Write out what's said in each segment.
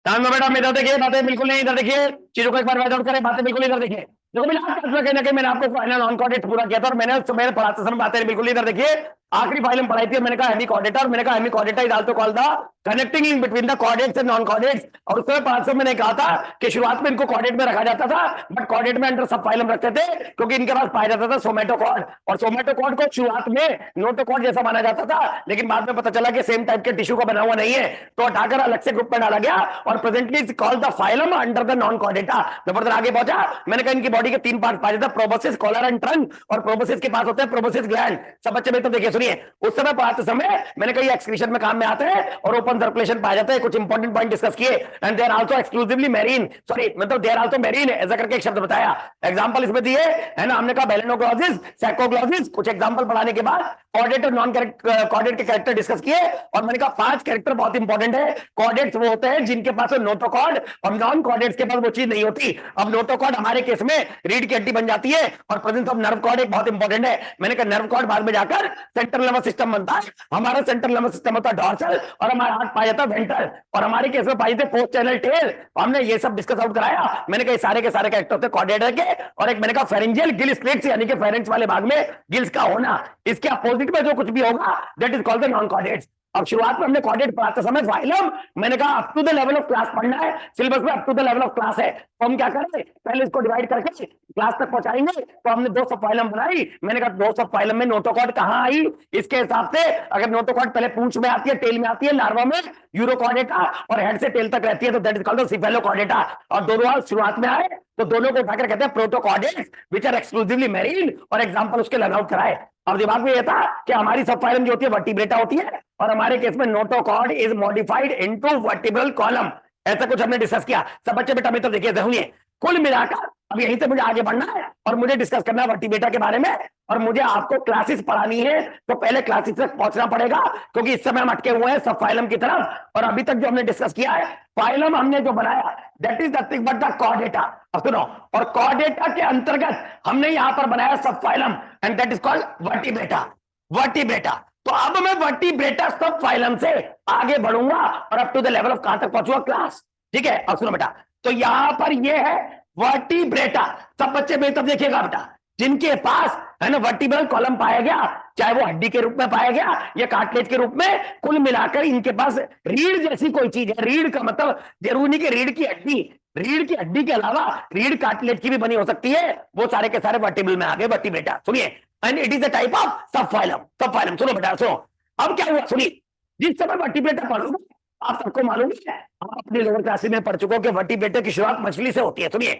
ध्यान में बेटा, इधर देखिए, बातें बिल्कुल नहीं इधर देखिए, चीजों को एक बार राइट आउट करें, बातें बिल्कुल इधर देखिए। देखो मैं लास्ट क्लास में कहीं ना कहीं मैंने आपको फाइनल नॉन कोऑर्डिनेट पूरा किया था, और मैंने पढ़ाते समय बातें बिल्कुल इधर देखिए। आखिरी फाइल में पढ़ाई थी, मैंने कहा हेमी कोऑर्डिनेटर, और मैंने कहा hemi coordinator is also called the connecting link between the coordinates and non coordinates. और उस समय पढ़ाते समय मैंने कहा था कि शुरुआत में इनको कोऑर्डिनेट में रखा जाता था, बट कोऑर्डिनेट में अंडर सब फाइलम रखते थे, क्योंकि इनके पास पाया जाता था सोमैटो कोड, और सोमैटो कोड को शुरुआत में नोटो कोड जैसा माना जाता था, लेकिन बाद में पता चला कि सेम टाइप के टिश्यू का बना हुआ नहीं है, तो हटाकर अलग से ग्रुप में डाला गया, और presently it's called the phylum under the non coordinata. मैं फर्दर आगे पहुंचा, मैंने कहा इनकी बॉडी के 3 पार्ट पाए जाते हैं, प्रोबोसिस, कॉलर एंड ट्रंक, और प्रोबोसिस के पास होते हैं प्रोबोसिस ग्लैंड। सब बच्चे मेरे तो देखिए सुनिए, उस समय पढ़ाते समय मैंने कहा एक्सक्रीशन में काम में आते हैं और ओपन सर्कुलेशन पाए जाते हैं, कुछ इंपॉर्टेंट पॉइंट डिस्कस किए, and they are also exclusively marine, sorry मतलब दे आर आल्सो मेरीन, ऐसा करके एक शब्द बताया, एग्जांपल इसमें दिए है ना। हमने कहा बेलेनोग्लॉसिस, सैकोग्लॉसिस, कुछ एग्जांपल पढ़ाने के बाद कोऑर्डिनेट और नॉन कोऑर्डिनेट के कैरेक्टर डिस्कस किए, और मैंने कहा 5 कैरेक्टर बहुत इंपॉर्टेंट है। कोऑर्डिनेट्स वो होते हैं जिनके पास नोटोकॉर्ड, और नॉन कोऑर्डिनेट्स के पास वो चीज नहीं होती। अब नोटोकॉर्ड हमारे केस में रीढ़ की हड्डी बन जाती है, और प्रेजेंस ऑफ नर्व कॉर्ड एक बहुत इंपॉर्टेंट है। मैंने कहा नर्व कॉर्ड बाद में जाकर सेंट्रल नर्वस सिस्टम बनता है, हमारा सेंट्रल नर्वस सिस्टम होता है डॉर्सल, और हमारा हार्ट पाया जाता है वेंट्रल, और हमारे केस में पाई थे पोस्ट चैनल टेल। हमने ये सब डिस्कस आउट कराया। मैंने कहा सारे के सारे कैरेक्टर होते हैं कोऑर्डिनेटर के, और एक मैंने कहा फेरेंजियल गिल स्प्लिट्स, यानी कि फेरेंस वाले भाग में गिल्स का होना, इसके अपोजिट में जो कुछ भी होगा that is called the non coordinates. अब शुरुआत में हमने कोऑर्डिनेट पढ़ाते समय फाइलम, मैंने कहा up to the level of class पढ़ना है, सिलेबस में up to the level of class है, तो हम क्या करें, पहले इसको डिवाइड करके क्लास तक पहुंचाएंगे। तो हमने 2 सब फाइलम बनाई। मैंने कहा 2 सब फाइलम में नोटोकॉर्ड कहां आई, इसके हिसाब से अगर नोटोकॉर्ड पहले पूंछ में आती है, टेल में आती है, लार्वा में यूरोकॉर्डेटा, और हेड से टेल तक रहती है, तो that is called the cephalochordata. और दोनों शुरुआत में आए तो दोनों को उठाकर कहते हैं protochordates which are exclusively marine, और एग्जांपल उसके लर्न आउट कराए। अब दिमाग में यह था कि हमारी सब फाइलम जो होती है वर्टिब्रेटा होती है, और हमारे केस में notochord is modified into vertebral column, ऐसा कुछ हमने डिस्कस किया। सब बच्चे बेटा मित्र देखिए, सुनिए, कुल मिलाकर अब यहीं से मुझे आगे बढ़ना है, और मुझे डिस्कस करना है वर्टिब्रेटा के बारे में, और मुझे आपको क्लासेस पढ़ानी है, तो पहले क्लासेस तक पहुंचना पड़ेगा, क्योंकि इस समय हम अटके हुए हैं सब फाइलम की तरफ। और अभी तक जो हमने डिस्कस किया है, फाइलम हमने जो बनाया that is nothing but the coordinata. अब सुनो, और कोऑर्डिनेटा के अंतर्गत हमने यहां पर बनाया सब phylum, and that is called vertebrata. Vertebrata, तो अब मैं वर्टिब्रेटा सब फाइलम से आगे बढ़ूंगा, और up to the level of कहां तक पहुंचूंगा, क्लास। ठीक है, अब सुनो बेटा, तो यहां पर ये है वर्टिब्रेटा। सब बच्चे मेरी तरफ देखिएगा बेटा, जिनके पास है ना वर्टिब्रल कॉलम पाया गया, चाहे वो हड्डी के रूप में पाया गया या कार्टिलेज के रूप में, कुल मिलाकर इनके पास रीढ़ जैसी कोई चीज है। रीढ़ का मतलब जरूरी नहीं कि रीढ़ की हड्डी, रीढ़ की हड्डी के अलावा रीढ़ कार्टिलेज की भी बनी हो सकती है, वो सारे के सारे वर्टिब्रल में आ गए वर्टिब्रेटा। सुनिए, and it is a type of सब फाइलम। सब फाइलम सुनो बेटा, सुनो अब क्या हुआ, सुनिए, जिस समय वर्टिब्रेटा पढ़ोगे आप सबको मालूम है, आप अपने लोअर क्लासेस में पढ़ चुके हो कि वर्टिब्रेटा की शुरुआत मछली से होती है। सुनिए,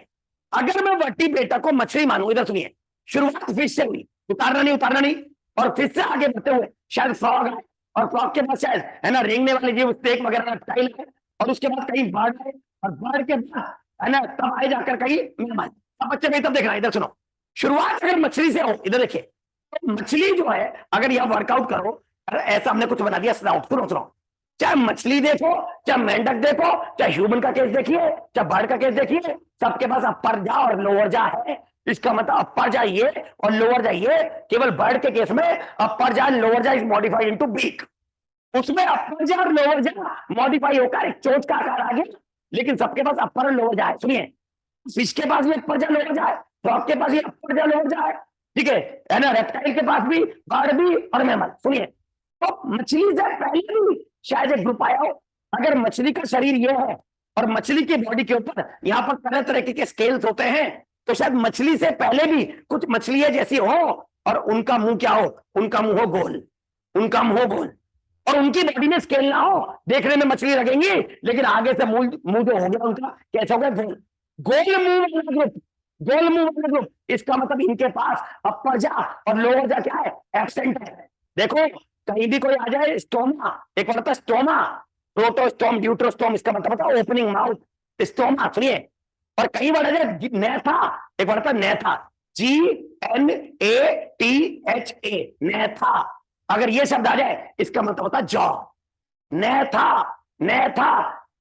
अगर मैं वर्टिब्रेटा को मछली मानूं, इधर सुनिए, शुरुआत फिश से हुई, उतारना नहीं, और फिश से आगे बढ़ते हुए शायद फ्रॉग है, और फ्रॉग के बाद शायद है ना रेंगने वाले जीव स्नेक वगैरह रेप्टाइल है, और उसके बाद कहीं बर्ड है, और बर्ड के बाद है ना तब आए जाकर कहीं मेमल। अब बच्चे नहीं तब देखना, इधर सुनो, शुरुआत अगर मछली से हो, इधर देखिए, तो मछली जो है अगर यह वर्कआउट करो, ऐसा हमने कुछ बना दिया स्नाउट, सुनो, चाहे मछली देखो, चाहे मेंढक देखो, चाहे ह्यूमन का केस देखिए, चाहे बर्ड का केस देखिए, सबके पास अपर जा और लोअर जा है। इसका मतलब अपर जा ये और लोअर जा ये। केवल बर्ड के केस में अपर जा लोअर जा इज मॉडिफाइड इनटू बीक, उसमें अपर जा और लोअर जा मॉडिफाई होकर एक चोंच का आकार आ गया, लेकिन सबके पास अपर और लोअर जा है। सुनिए, फिश के पास भी अपर जा लोअर जा है, फ्रॉग के पास भी अपर जा लोअर जा है, ठीक है ना, रेप्टाइल के पास भी, बर्ड भी और मैमल। सुनिए, तो मछली से पहले भी शायद एक ग्रुप आया हो। अगर मछली का शरीर यह है और मछली की बॉडी के ऊपर यहां पर तरह तरह के स्केल्स होते हैं, तो शायद मछली से पहले भी कुछ मछलियां जैसी हो, और उनका मुंह क्या हो, उनका मुंह हो गोल, उनका मुंह हो गोल, और उनकी बॉडी में स्केल ना हो, देखने में मछली लगेंगी, लेकिन आगे से मुंह जो हो गया उनका कैसा हो गया, गोल। गोल मुंह वाला ग्रुप, गोल मुंह वाला ग्रुप, इसका मतलब इनके पास अपर जा और लोअर जा क्या है, एब्सेंट है। देखो कहीं भी कोई आ जाए, स्टोमा, एक बार था स्टोमा, प्रोटोस्टोम, ड्यूट्रोस्टोम, इसका मतलब होता है ओपनिंग माउथ, स्टोमा। सुनिए, और कई बार आ जाए नेथा, एक बार था नेथा, GNATHA, नेथा, अगर ये शब्द आ जाए इसका मतलब होता है जॉ, नेथा, नेथा,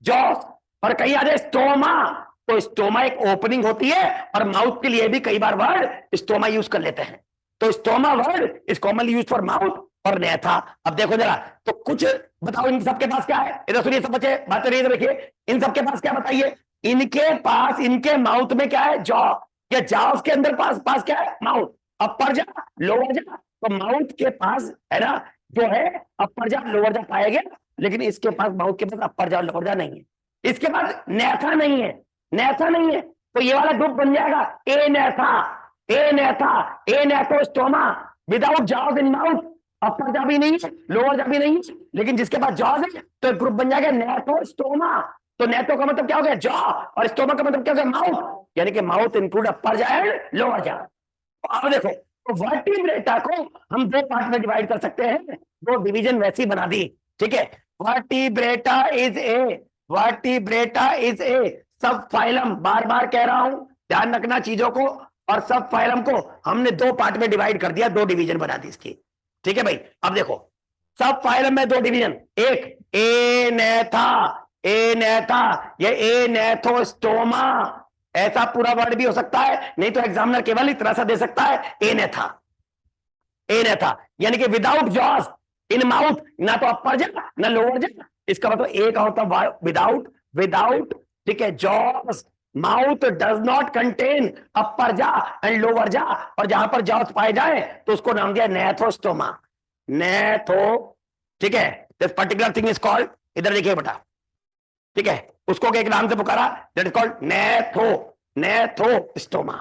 जॉस। और कहीं आ जाए स्टोमा, तो स्टोमा एक ओपनिंग होती है, और माउथ के लिए भी कई बार वर्ड स्टोमा यूज कर लेते हैं, तो stoma word is commonly used for mouth, और नेथा। अब देखो जरा, तो कुछ बताओ इन सबके पास क्या है, इधर सुनिए सब बच्चे, बात रही देखिए, इन सबके पास क्या बताइए, इनके पास इनके माउथ में क्या है, जॉ, या जाओ के अंदर पास पास क्या है, माउथ, अपर जा लोअर जा, तो माउथ के पास है ना जो है अपर जा लोअर जा पाया गया, लेकिन इसके पास माउथ के पास अपर जा लोअर जा नहीं है, इसके पास नेथा नहीं है, नेथा नहीं है, तो ये वाला ग्रुप बन जाएगा ए नेथा, ए नेथा, ए नेथोस्टोमा विदाउट जॉज इन माउथ, अपर जा भी नहीं है लोअर जा भी नहीं है, लेकिन जिसके पास जॉज है तो ग्रुप बन जाएगा नेथोस्टोमा। तो नेथो का मतलब क्या हो गया, जॉ, और स्टोमा का मतलब क्या हो गया, माउथ, यानी कि mouth include upper jaw and lower जा। तो अब देखो, तो वर्टिब्रेटा को हम दो पार्ट में डिवाइड कर सकते हैं, दो डिवीजन वैसी बना दी, ठीक है। Vertebrata is a, vertebrata is a सब फाइलम, बार बार कह रहा हूं ध्यान रखना चीजों को, और सब फाइलम को हमने दो पार्ट में डिवाइड कर दिया, दो डिवीजन बना दी इसकी, ठीक है भाई। अब देखो सब फाइलम में दो डिवीजन, एक ए नेथा, ए नेथा, ये ए नेथोस्टोमा, ऐसा पूरा वर्ड भी हो सकता है, नहीं तो एग्जामिनर केवल इतना सा दे सकता है ए नेथा, ए नेथा, यानी कि विदाउट जॉस इन माउथ, ना तो अपर जा ना लोअर जा, इसका मतलब ए का होता है विदाउट, विदाउट, ठीक है, jaws mouth does not contain upper jaw and lower जा, और जहां पर जॉस पाए जाए तो उसको नाम दिया नेथोस्टोमा, नेथो, ठीक है, this particular thing is called, इधर देखिए बेटा, ठीक है, उसको एक नाम से पुकारा, दैट इज कॉल्ड नेथो, नेथोस्टोमा,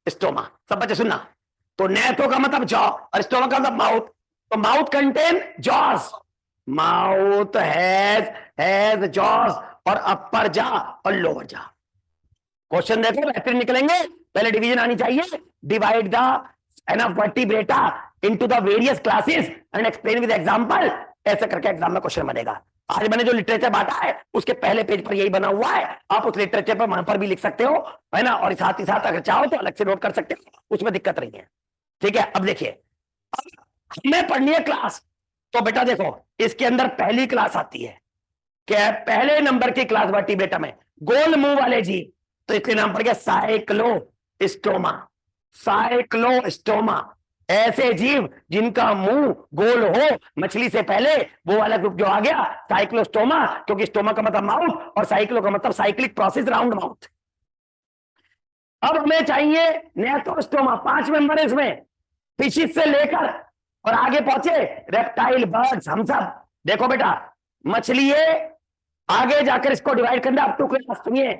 स्टोमा, सब बच्चे सुनना, तो नेथो का मतलब जॉ और स्टोमा का मतलब माउथ, तो mouth contain jaws, mouth has jaws और अपर जा और लोअर जा। क्वेश्चन देखो बेहतरीन निकलेंगे, पहले डिवीजन आनी चाहिए, divide the vertebrata into the various classes and explain with example, ऐसे करके एग्जाम में क्वेश्चन बनेगा। आज मैंने जो लिटरेचर बांटा है उसके पहले पेज पर यही बना हुआ है, आप उस लिटरेचर पर वहां पर भी लिख सकते हो, है ना, और साथ ही साथ अगर चाहो तो अलग से नोट कर सकते हो, उसमें दिक्कत नहीं है, ठीक है। अब देखिए, हमें पढ़नी है क्लास, तो बेटा देखो इसके अंदर पहली क्लास आती है, क्या पहले नंबर की क्लास वर्टिब्रेटा में, गोल मुंह वाले जी, तो इसके नाम पड़ गया साइक्लोस्टोमा, साइक्लोस्टोमा, ऐसे जीव जिनका मुंह गोल हो, मछली से पहले वो वाला ग्रुप जो आ गया साइक्लोस्टोमा, क्योंकि स्टोमा का मतलब माउथ और साइक्लो का मतलब साइक्लिक प्रोसेस राउंड माउथ। अब हमें चाहिए नेथोस्टोमा, 5 मेंबर इसमें, फिशिस से लेकर और आगे पहुंचे रेप्टाइल, बर्ड्स, हम सब। देखो बेटा मछली है, आगे जाकर इसको डिवाइड करना अप टू क्लास, सुनिए,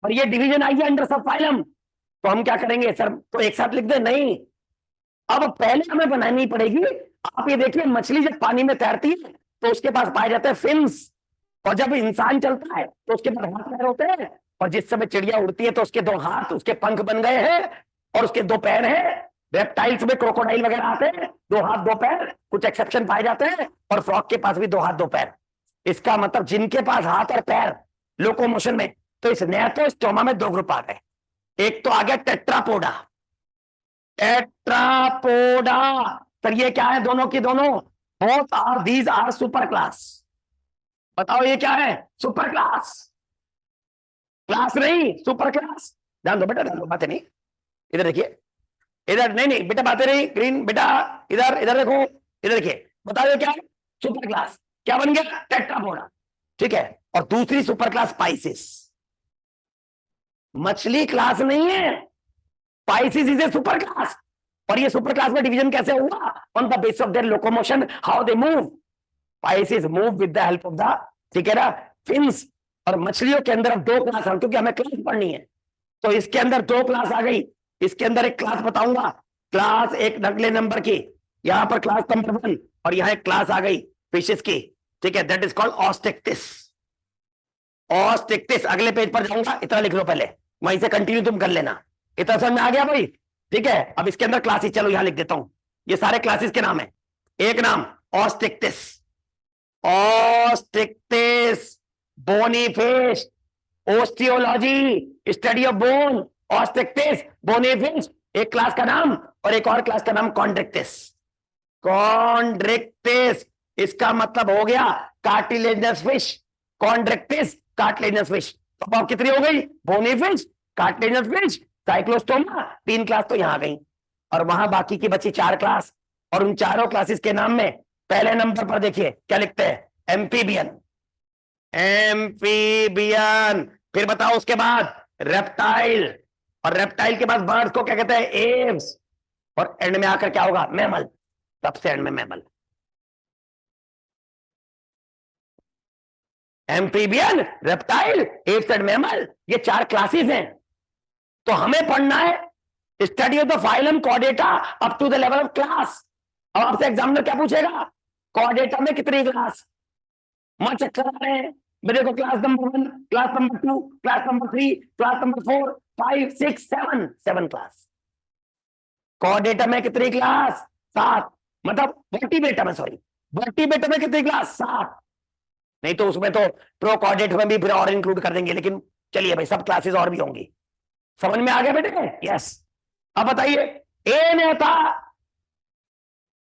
और ये डिवीजन आई है अंडर सब फाइलम, तो हम क्या करेंगे सर, तो एक साथ लिख दे, नहीं, अब पहले हमें बनानी पड़ेगी। आप ये देखिए मछली जब पानी में तैरती है तो उसके पास पाए जाते हैं फिन्स, और जब इंसान चलता है तो उसके पास हाथ पैर होते हैं, और जिस समय चिड़िया उड़ती है तो उसके 2 हाथ, उसके पंख बन गए हैं और उसके 2 पैर हैं। रेप्टाइल्स में क्रोकोडाइल वगैरह आते हैं, 2 हाथ 2 पैर, कुछ एक्सेप्शन पाए जाते हैं, और फ्रॉग के पास भी 2 हाथ 2 पैर। इसका मतलब जिनके पास हाथ और पैर लोकोमोशन में, तो इस नेथोस्टोमा में 2 ग्रुप आ गए, एक तो आ गया टेट्रापोडा, टेट्रापोडा, सर ये क्या है, दोनों की दोनों, both are these are super class, बताओ ये क्या है, सुपर क्लास, क्लास नहीं सुपर क्लास, ध्यान दो बेटा, ध्यान दो, बातें नहीं, इधर देखिए, इधर नहीं नहीं बेटा, बातें नहीं, ग्रीन बेटा, इधर इधर देखो, इधर देखिए, बताओ ये क्या है, सुपर क्लास, क्या बन गया, टेट्रापोडा, ठीक है। और दूसरी सुपर क्लास पाइसिस, मछली क्लास नहीं है, Pisces is a super class, और ये सुपर क्लास में डिवीजन कैसे हुआ, on the base of their locomotion, how they move, Pisces move with the help of the, ठीक है ना, फिन्स। और मछलियों के अंदर अब 2 क्लास है, क्योंकि हमें क्लास पढ़नी है, तो इसके अंदर 2 क्लास आ गई, इसके अंदर एक क्लास बताऊंगा, क्लास एक अगले नंबर की, यहां पर क्लास नंबर 1, और यहां एक क्लास आ गई फिशेस की, ठीक है, दैट इज कॉल्ड ऑस्टिक्टिस, ऑस्टिक्टिस। अगले पेज पर जाऊंगा, इतना लिख लो पहले, वहीं से कंटिन्यू तुम कर लेना, इतना समझ में आ गया भाई, ठीक है। अब इसके अंदर क्लासेस, चलो यहां लिख देता हूं, ये सारे क्लासेस के नाम है, एक नाम Osteichthyes, Osteichthyes, bony fish, osteology study of bone, Osteichthyes, bony fish एक क्लास का नाम, और एक और क्लास का नाम कॉन्ड्रिक्टिस, कॉन्ड्रिक्टिस, इसका मतलब हो गया cartilaginous fish, Chondrichthyes cartilaginous fish. तो अब कितनी हो गई, bony fish, cartilaginous fish, Cyclostomata, 3 class तो यहां गई, और वहां बाकी की बची 4 क्लास, और उन चारों क्लासेस के नाम में पहले नंबर पर देखिए क्या लिखते हैं, एम्फीबियन, एम्फीबियन। फिर बताओ उसके बाद रेप्टाइल, और रेप्टाइल के बाद बर्ड्स को क्या कहते हैं, एव्स, और एंड में आकर क्या होगा, मैमल, सबसे एंड में mammal. Amphibian, reptile, Aves and mammal, ये चार क्लासेस हैं। तो हमें पढ़ना है study of the phylum Chordata up to the level of class. अब आपसे एग्जामिनर क्या पूछेगा, कॉर्डेटा में कितनी क्लास, मां चक्कर आ रहे हैं मेरे को, class number 1, class number 2, class number 3, class number 4, 5, 6, 7, 7 class. Chordata में कितनी क्लास, 7, मतलब वर्टिब्रेटा में, सॉरी वर्टिब्रेटा में कितनी क्लास, 7। नहीं तो उसमें तो प्रो कॉर्डेट में भी फिर और इंक्लूड कर देंगे, लेकिन चलिए भाई सब क्लासेस और भी होंगी। समझ में आ गया बेटे, यस। अब बताइए, ए ने था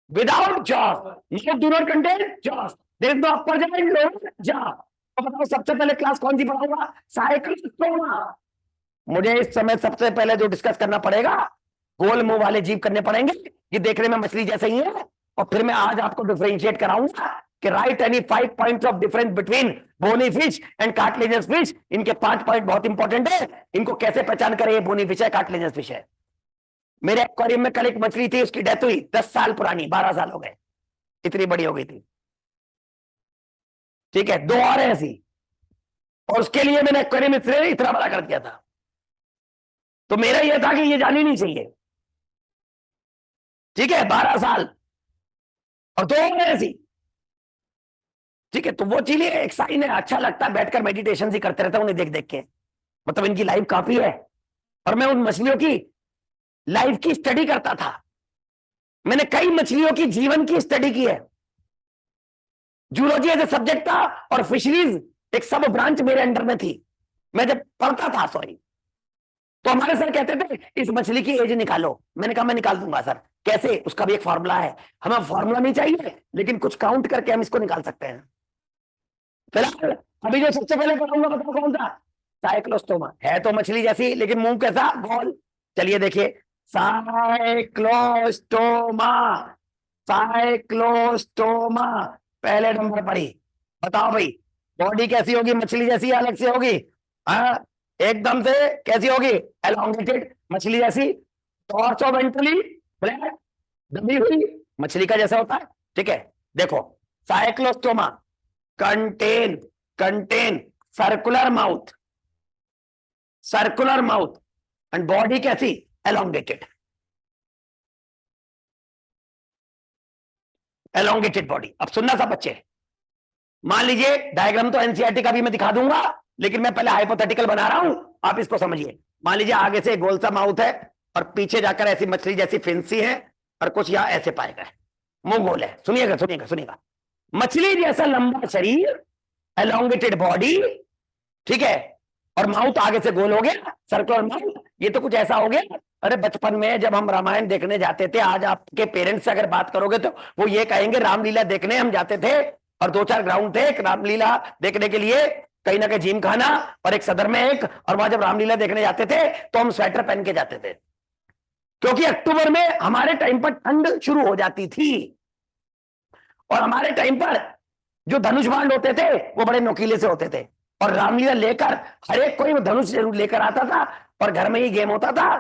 without jaws, do not contain jaws, there is no upper jaw and lower jaw. तो बताओ सबसे पहले क्लास कौन सी पढ़ाऊंगा, साइक्लोस्टोमा। मुझे इस समय सबसे पहले जो डिस्कस करना पड़ेगा, गोल मुंह वाले जीव करने पड़ेंगे, ये देखने में मछली जैसे ही है। और फिर मैं आज आपको डिफरेंशिएट कराऊंगा कि write any 5 points of difference between bony fish and cartilaginous fish. इनके 5 पॉइंट बहुत इंपॉर्टेंट है, इनको कैसे पहचान करें ये बोनी फिश है, कार्टिलेजियस फिश है। मेरे एक्वेरियम में कल एक मछली थी, उसकी डेथ हुई, 10 साल पुरानी, 12 साल हो गए, इतनी बड़ी हो गई थी। ठीक है, 2 और है ऐसी, और उसके लिए मैंने एक्वेरियम इतना बड़ा कर दिया था। तो मेरा यह था कि ये जानी नहीं चाहिए। ठीक है, 12 साल और 2 और ऐसी। ठीक है, तो वो चीज एक साइन है, अच्छा लगता है, बैठकर मेडिटेशन ही करते रहता हूं उन्हें देख देख के, मतलब इनकी लाइफ काफी है। और मैं उन मछलियों की लाइफ की स्टडी करता था, मैंने कई मछलियों की जीवन की स्टडी की है। जूलॉजी एज ए सब्जेक्ट था, और फिशरीज एक सब ब्रांच मेरे अंडर में थी, मैं जब पढ़ता था, सॉरी। तो हमारे सर कहते थे इस मछली की एज निकालो, मैंने कहा मैं निकाल दूंगा सर। कैसे, उसका भी एक फॉर्मूला है। हमें फॉर्मूला नहीं चाहिए, लेकिन कुछ काउंट करके हम इसको निकाल सकते हैं। फिलहाल अभी जो सबसे पहले पढ़ूंगा, बताओ कौन सा, साइक्लोस्टोमा। है तो मछली जैसी, लेकिन मुंह कैसा, गोल। चलिए देखिए, साइक्लोस्टोमा, साइक्लोस्टोमा पहले नंबर पढ़ी। बताओ भाई, बॉडी कैसी होगी, मछली जैसी अलग से होगी, हाँ एकदम से कैसी होगी, एलोंगेटेड मछली जैसी, डॉर्सोवेंट्रली फ्लैट, दबी हुई मछली का जैसा होता है। ठीक है, देखो Cyclostoma contain contain circular mouth, circular mouth, and body कैसी, एलोंगेटेड, एलोंगेटेड बॉडी। अब सुनना सब बच्चे, मान लीजिए डायग्राम तो एनसीईआरटी का भी मैं दिखा दूंगा, लेकिन मैं पहले हाइपोथेटिकल बना रहा हूं, आप इसको समझिए। मान लीजिए आगे से गोल सा माउथ है, और पीछे जाकर ऐसी मछली जैसी फिंसी है, और कुछ यहां ऐसे पाएगा, मुंह गोल है। सुनिएगा सुनिएगा सुनिएगा, मछली जैसा लंबा शरीर, एलोंगेटेड बॉडी, ठीक है, और माउथ आगे से गोल हो गया, सर्कुलर माउथ। ये तो कुछ ऐसा हो गया, अरे बचपन में जब हम रामायण देखने जाते थे, आज आपके पेरेंट्स से अगर बात करोगे तो वो ये कहेंगे रामलीला देखने हम जाते थे, और 2-4 ग्राउंड थे एक रामलीला देखने के लिए, कहीं ना कहीं जिम खाना, और एक सदर में एक, और वहां जब रामलीला देखने जाते थे तो हम स्वेटर पहन के जाते थे, क्योंकि अक्टूबर में हमारे टाइम पर ठंड शुरू हो जाती थी, और हमारे टाइम पर जो धनुष बाण होते थे वो बड़े नोकीले से होते थे, और रामलीला लेकर हर एक कोई वो धनुष जरूर लेकर आता था, और घर में ही गेम होता था।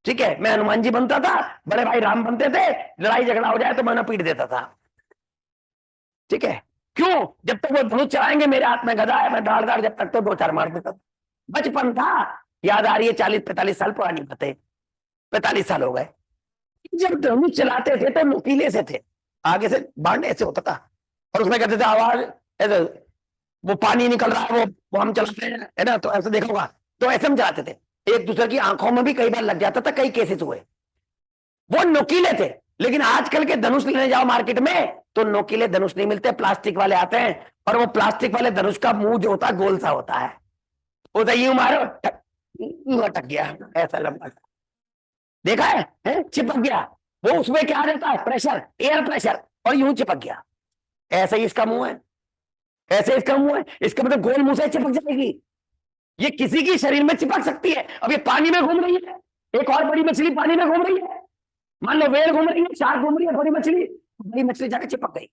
ठीक है, मैं हनुमान जी बनता था, बड़े भाई राम बनते थे, लड़ाई झगड़ा हो जाए तो मैं उन्हें पीट देता था। ठीक है, क्यों, जब तक वो धनुष चलाएंगे, मेरे हाथ में गदा है, मैं दाड़ दाड़ जब तक तो 2-4 मार देता था। बचपन था, याद आ रही है, 40-45 साल पुरानी बातें, 45 साल हो गए। जब धनुष चलाते थे तो नुकीले से थे, आगे से बाण ऐसे होता था, और उसमें कहते थे आवाज ऐसे, वो पानी निकल रहा है, वो हम चलाते हैं, है ना, तो ऐसे देखा होगा, तो ऐसे हम चलाते थे। एक दूसरे की आंखों में भी कई बार लग जाता था, कई केसेस हुए, वो नुकीले थे। लेकिन आजकल के धनुष लेने जाओ मार्केट में तो नुकीले धनुष नहीं मिलते, प्लास्टिक वाले आते हैं, और वो प्लास्टिक वाले धनुष का मुंह जो होता है गोल सा होता है, वो तो यूं मारो अटक गया, ऐसा लंबा, देखा है चिपक गया, वो उसमें क्या रहता है, प्रेशर, एयर प्रेशर, और यूं चिपक गया। ऐसे ही इसका मुंह है, ऐसे इसका मुंह है, इसका मतलब गोल मुंह से चिपक जाएगी। ये किसी की शरीर में चिपक सकती है। अब ये पानी में घूम रही है, एक और बड़ी मछली पानी में घूम रही है, मान लो वेल घूम रही है, शार्क घूम रही है, बड़ी मछली जाकर चिपक गई,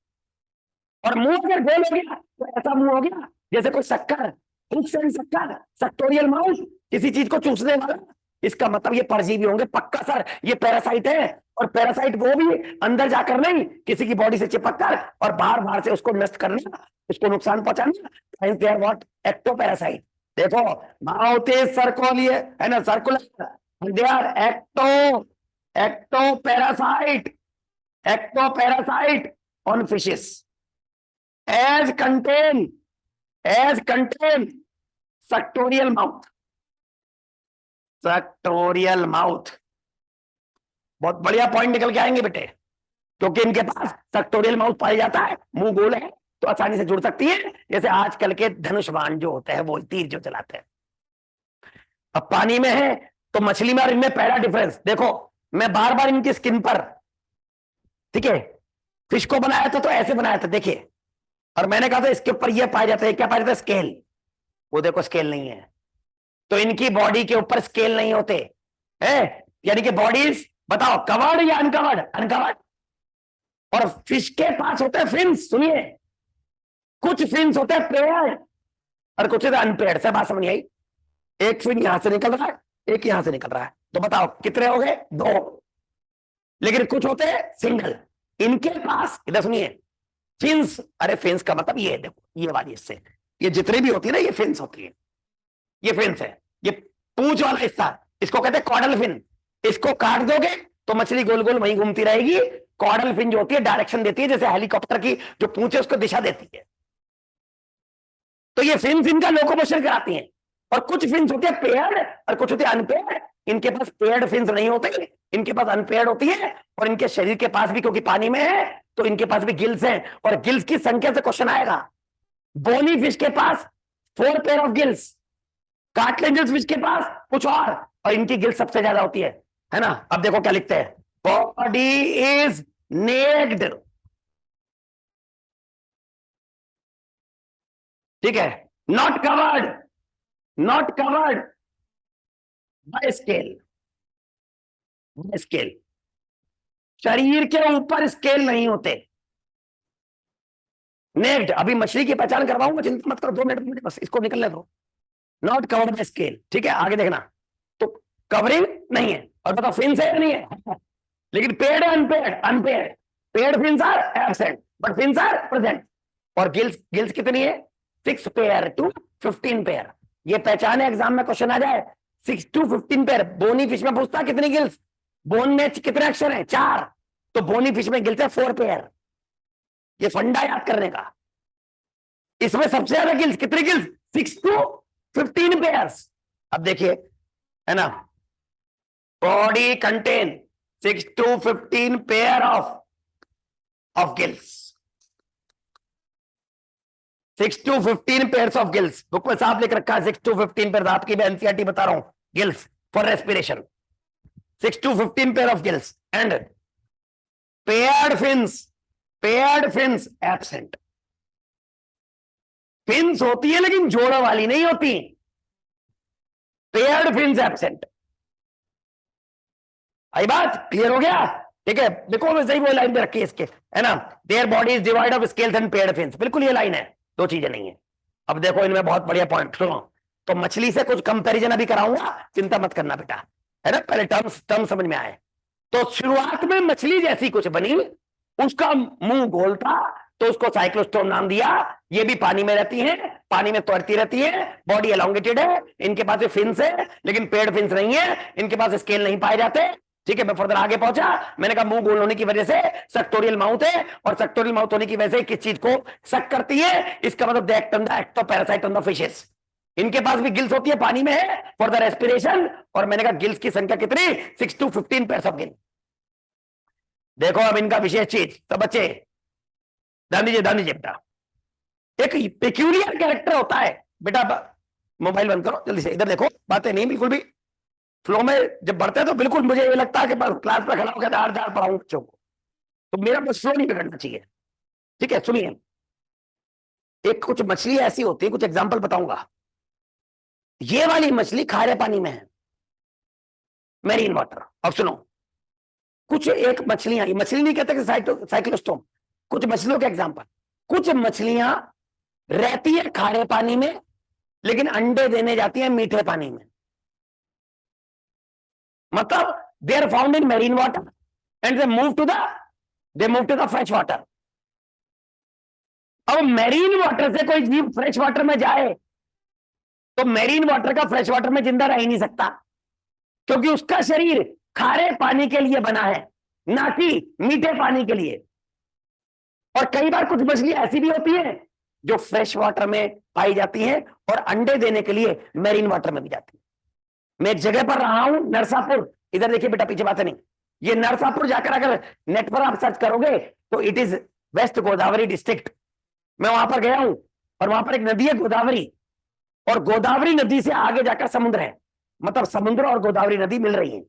और मुंह अगर गोल हो गया तो ऐसा मुंह हो गया जैसे कोई शक्कर, शक्कर, सेक्टोरियल माउथ, किसी चीज को चूसने वाला। इसका मतलब ये परजीवी होंगे पक्का सर, ये पैरासाइट है। और पैरासाइट वो भी अंदर जाकर नहीं, किसी की बॉडी से चिपक कर और बाहर से उसको नष्ट करना, उसको नुकसान पहुंचाना। They are what? Ectoparasite. देखो माउथ इज सर्कुलर, है ना, circular, they are ectoparasite, ectoparasite on fishes as contain sectorial mouth, sectorial mouth। बहुत बढ़िया पॉइंट निकल के आएंगे बेटे, क्योंकि इनके पास सेक्टोरियल माउथ पाया जाता है, मुंह गोल है तो आसानी से जुड़ सकती है, जैसे आजकल के धनुषबाण जो होते हैं वो तीर जो चलाते हैं। अब पानी में है तो मछली में और इनमें पहला डिफरेंस देखो, मैं बार बार इनकी स्किन पर, ठीक है, फिश को बनाया था तो ऐसे बनाया था देखिए, और मैंने कहा था इसके ऊपर ये पाया जाता है, क्या पाया जाता है? स्केल। वो देखो स्केल नहीं है, तो इनकी बॉडी के ऊपर स्केल नहीं होते हैं, यानी कि बॉडीज बताओ कवर्ड या अनकवर्ड? अनकवर्ड। और फिश के पास होते हैं फिन्स। सुनिए, कुछ फिन्स होते हैं पेयर्ड और कुछ होते हैं अनपेयर्ड। से बात समझ आई? एक फिन यहां से निकल रहा है, एक यहां से निकल रहा है, तो बताओ कितने हो गए? 2। लेकिन कुछ होते हैं सिंगल। इनके पास, इधर सुनिए, फिन्स, अरे फिन्स का मतलब ये है, देखो ये वाली, इससे ये जितनी भी होती है ना ये फिन्स होती है, ये फिन्स है, ये पूंछ वाला हिस्सा, इसको कहते हैं कॉर्डल फिन। इसको काट दोगे तो मछली गोल गोल वहीं घूमती रहेगी। कॉर्डल फिन जो होती है डायरेक्शन देती है, जैसे हेलीकॉप्टर की जो पूंछ है उसको दिशा देती है। तो ये फिन्स इनका लोकोमोशन कराती हैं। और कुछ फिन्स होते हैं पेयर्ड और कुछ होते हैं अनपेयर्ड। इनके पास पेयर्ड फिन्स नहीं होते, इनके पास अनपेयर्ड होती है। और इनके शरीर के पास भी, क्योंकि पानी में है तो इनके पास भी गिल्स हैं, और गिल्स की संख्या से क्वेश्चन आएगा। बोनी फिश के पास 4 pair of gills, cartilaginous fish के पास कुछ और इनकी गिल्स सबसे ज्यादा होती है ना। अब देखो क्या लिखते हैं, बॉडी इज नेक्ड, ठीक है, not covered by scale, scale. शरीर के ऊपर स्केल नहीं होते, नेक्ड। अभी मछली की पहचान करवाऊंगा, चिंता मत करो, 2 मिनट बस, इसको निकलने दो। नॉट कवर्ड बाय स्केल, ठीक है, आगे देखना। तो कवरिंग नहीं है, और बताओ फिन्स है या नहीं है? लेकिन पेड है unpaired? Unpaired. Paired fins are absent but fins are present. और गिल्स कितनी है? 6 पेयर टू 15 पेयर। ये पहचाने, एग्जाम में क्वेश्चन आ जाए 6 to 15 पेयर। बोनी फिश में पूछता कितनी गिल्स, बोन में कितने अक्षर है? 4, तो बोनी फिश में गिल्स है 4 पेयर। ये फंडा याद करने का। इसमें सबसे ज्यादा गिल्स, कितनी गिल्स? 6 to 15 pairs. अब देखिए, है ना, body contain 6 to 15 pair of gills, 6 to 15 pairs of gills. Book में साफ लिख रखा है 6 to 15 पेयर, आपकी भी एनसीईआरटी बता रहा हूं, gills for respiration, 6 to 15 pair of gills. And paired fins absent. Fins होती है लेकिन जोड़ वाली नहीं होती, पेयर्ड फिन्स एब्सेंट। आई बात? क्लियर हो गया? ठीक है, देखो मैं सही वो लाइन पे रखी है इसके, है ना, their body is divide of scales and paired fins. बिल्कुल ये लाइन है, 2 चीजें नहीं है। अब देखो इनमें बहुत बढ़िया पॉइंट सुनो, तो मछली से कुछ कंपैरिजन अभी कराऊंगा, चिंता मत करना बेटा, है ना, पहले टर्म समझ में आए। तो शुरुआत में मछली जैसी कुछ बनी, उसका मुंह गोल था तो उसको साइक्लोस्टोम नाम दिया। ये भी पानी में रहती है, पानी में तैरती रहती है, बॉडी एलोंगेटेड है, इनके पास फिन्स है लेकिन पेड फिन्स नहीं है, इनके पास स्केल नहीं पाए जाते। ठीक है, मैं फर्दर आगे पहुंचा, मैंने कहा मुंह गोल होने की वजह से सेक्टोरियल माउथ है, और सेक्टोरियल माउथ होने की वजह से किस चीज को सक करती है? इसका मतलब the ectoparasite on the fishes. इनके पास भी गिल्स होती है, पानी में है फॉर द रेस्पिरेशन। और मैंने कहा गिल्स की संख्या कितनी? 6 to 15 पेयर्स ऑफ गिल। देखो अब इनका विशेष चीज, तो बच्चे ध्यान दीजिए बेटा, एक पेक्यूलियर कैरेक्टर होता है बेटा। मोबाइल बंद करो जल्दी से, इधर देखो, बातें नहीं बिल्कुल भी फ्लो में जब बढ़ते हैं तो बिल्कुल मुझे ये लगता है कि बस क्लास में खड़ा होकर दार दार पढ़ाऊं बच्चों को, तो मेरा बस फ्लो नहीं बिगड़ना चाहिए। ठीक है, सुनिए, एक कुछ मछली ऐसी होती है, कुछ एग्जांपल बताऊंगा। ये वाली मछली खारे पानी में है, मेरीन वाटर। अब सुनो, कुछ एक मछलियां, ये मछली नहीं कहते कि साइक्लोस्टोम, कुछ मछलियों के एग्जांपल, कुछ मछलियां रहती है खारे पानी में लेकिन अंडे देने जाती है मीठे पानी में। मतलब they are found in marine water and they move to the fresh water. अब मेरीन वाटर से कोई जीव फ्रेश वाटर में जाए तो मेरीन वाटर का फ्रेश वाटर में जिंदा रह ही नहीं सकता, क्योंकि उसका शरीर खारे पानी के लिए बना है, ना कि मीठे पानी के लिए। और कई बार कुछ मछली ऐसी भी होती है जो फ्रेश वाटर में पाई जाती हैं और अंडे देने के लिए मेरीन वाटर में भी जाती है। मैं एक जगह पर रहा हूं, नरसापुर, इधर देखिए बेटा, पीछे बातें नहीं, ये नरसापुर जाकर अगर नेट पर आप सर्च करोगे तो it is West Godavari district. मैं वहां पर गया हूं और वहां पर एक नदी है गोदावरी, और गोदावरी नदी से आगे जाकर समुद्र है, मतलब समुद्र और गोदावरी नदी मिल रही है।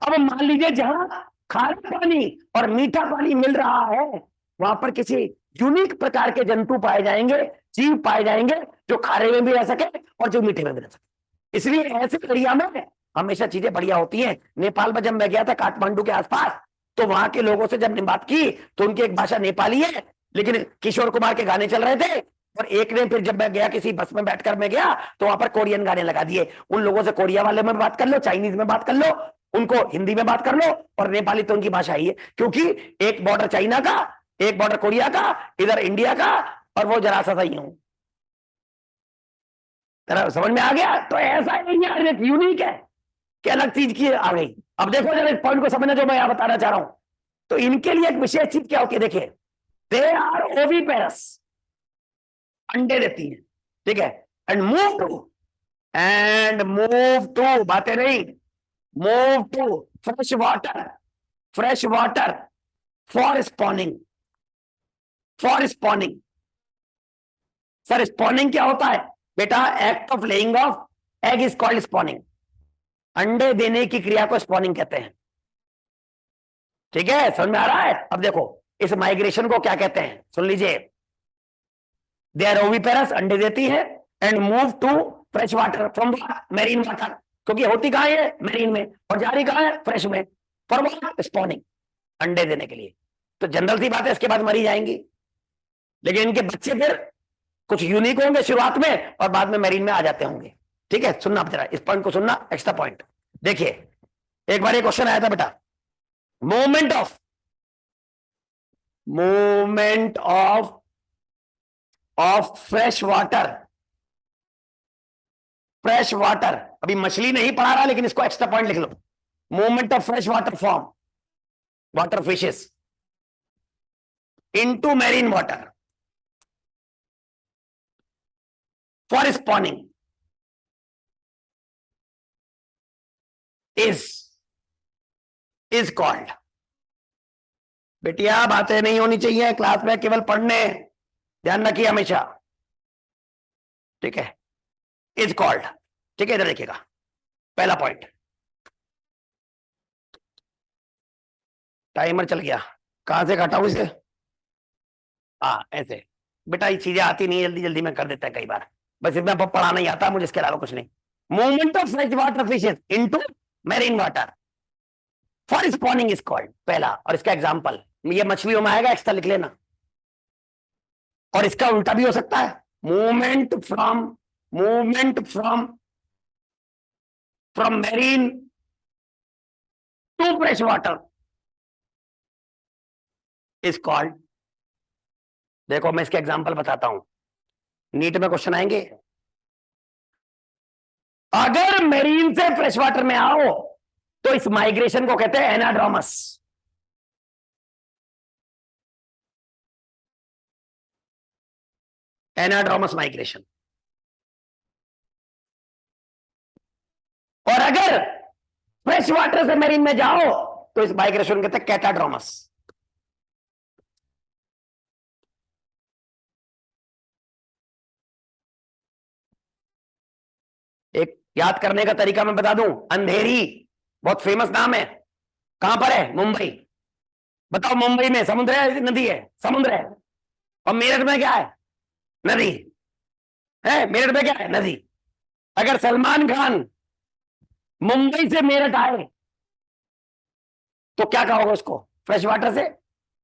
अब मान लीजिए जहां खारा पानी और मीठा पानी मिल रहा है वहां पर किसी यूनिक प्रकार के जंतु पाए जाएंगे, जीव पाए जाएंगे जो खारे में भी रह सके और जो मीठे में भी रह सके। इसलिए ऐसे एरिया में हमेशा चीजें बढ़िया होती हैं। नेपाल में जब मैं गया था काठमांडू के आसपास, तो वहां के लोगों से जब बात की तो उनकी एक भाषा नेपाली है, लेकिन किशोर कुमार के गाने चल रहे थे, और एक ने फिर जब मैं गया किसी बस में बैठकर मैं गया तो वहां पर कोरियन गाने लगा दिए। उन लोगों से कोरिया वाले में बात कर लो, चाइनीज में बात कर लो, उनको हिंदी में बात कर लो, और नेपाली तो उनकी भाषा ही है, क्योंकि एक बॉर्डर चाइना का, एक बॉर्डर कोरिया का, इधर इंडिया का, और वो जरा सा सही हूं। तेरा समझ में आ गया? तो ऐसा एरिया यूनिक है कि अलग चीज की आ गई। अब देखो जरा इस पॉइंट को समझना जो मैं यहां बताना चाह रहा हूं। तो इनके लिए एक विशेष चीज क्या होती है, देखिए, दे आर ओवीपेरस, अंडे देती हैं, ठीक है, एंड मूव टू बातें नहीं, move to fresh water for spawning. Sir spawning क्या होता है बेटा? Act of laying of egg is called spawning. अंडे देने की क्रिया को स्पॉनिंग कहते हैं, ठीक है, समझ में आ रहा है? अब देखो इस माइग्रेशन को क्या कहते हैं, सुन लीजिए। दे आर ओविपेरस, अंडे देती है, and move to fresh water from marine water, क्योंकि होती कहां है? मेरीन में, और जा रही कहां है? फ्रेश में। For what? स्पॉनिंग, अंडे देने के लिए। तो जनरल सी बात है, इसके बाद मरी जाएंगी, लेकिन इनके बच्चे फिर कुछ यूनिक होंगे शुरुआत में और बाद में मेरीन में आ जाते होंगे, ठीक है। सुनना आप जरा, इस पॉइंट को सुनना, एक्स्ट्रा पॉइंट। देखिए एक बार एक क्वेश्चन आया था बेटा, मूवमेंट ऑफ फ्रेश वाटर, अभी मछली नहीं पढ़ा रहा लेकिन इसको एक्स्ट्रा पॉइंट लिख लो। Movement of fresh water from, water fishes into marine water for spawning is called. बेटिया बातें नहीं होनी चाहिए क्लास में, केवल पढ़ने, ध्यान रखिए हमेशा, ठीक है। इज कॉल्ड, ठीक है, इधर देखिएगा पहला पॉइंट। टाइमर चल गया, कहां से काटा हूं इसे? ऐसे बेटा, ये चीजें आती नहीं जल्दी जल्दी में कर देता है कई बार, बस इसमें पढ़ाना ही आता, मुझे इसके अलावा कुछ नहीं। Movement of fresh water fishes into marine water for spawning is called, पहला। और इसका एग्जांपल ये मछलियों में आएगा, एक्स्ट्रा लिख लेना। और इसका उल्टा भी हो सकता है, movement from marine to fresh water is called. देखो मैं इसके एग्जांपल बताता हूं, नीट में क्वेश्चन आएंगे। अगर मेरीन से फ्रेश वाटर में आओ तो इस माइग्रेशन को कहते हैं एनाड्रोमस। Anadromous migration. और अगर फ्रेश वाटर से मेरीन में जाओ तो इस माइग्रेशन को कहते हैं कैटाड्रोमस। एक याद करने का तरीका मैं बता दूं, अंधेरी बहुत फेमस नाम है, कहां पर है? मुंबई। बताओ मुंबई में समुद्र है नदी है? समुद्र है। और मेरठ में क्या है? नदी है। मेरठ में क्या है? नदी। अगर सलमान खान मुंबई से मेरठ आए तो क्या कहोगे उसको? फ्रेश वाटर से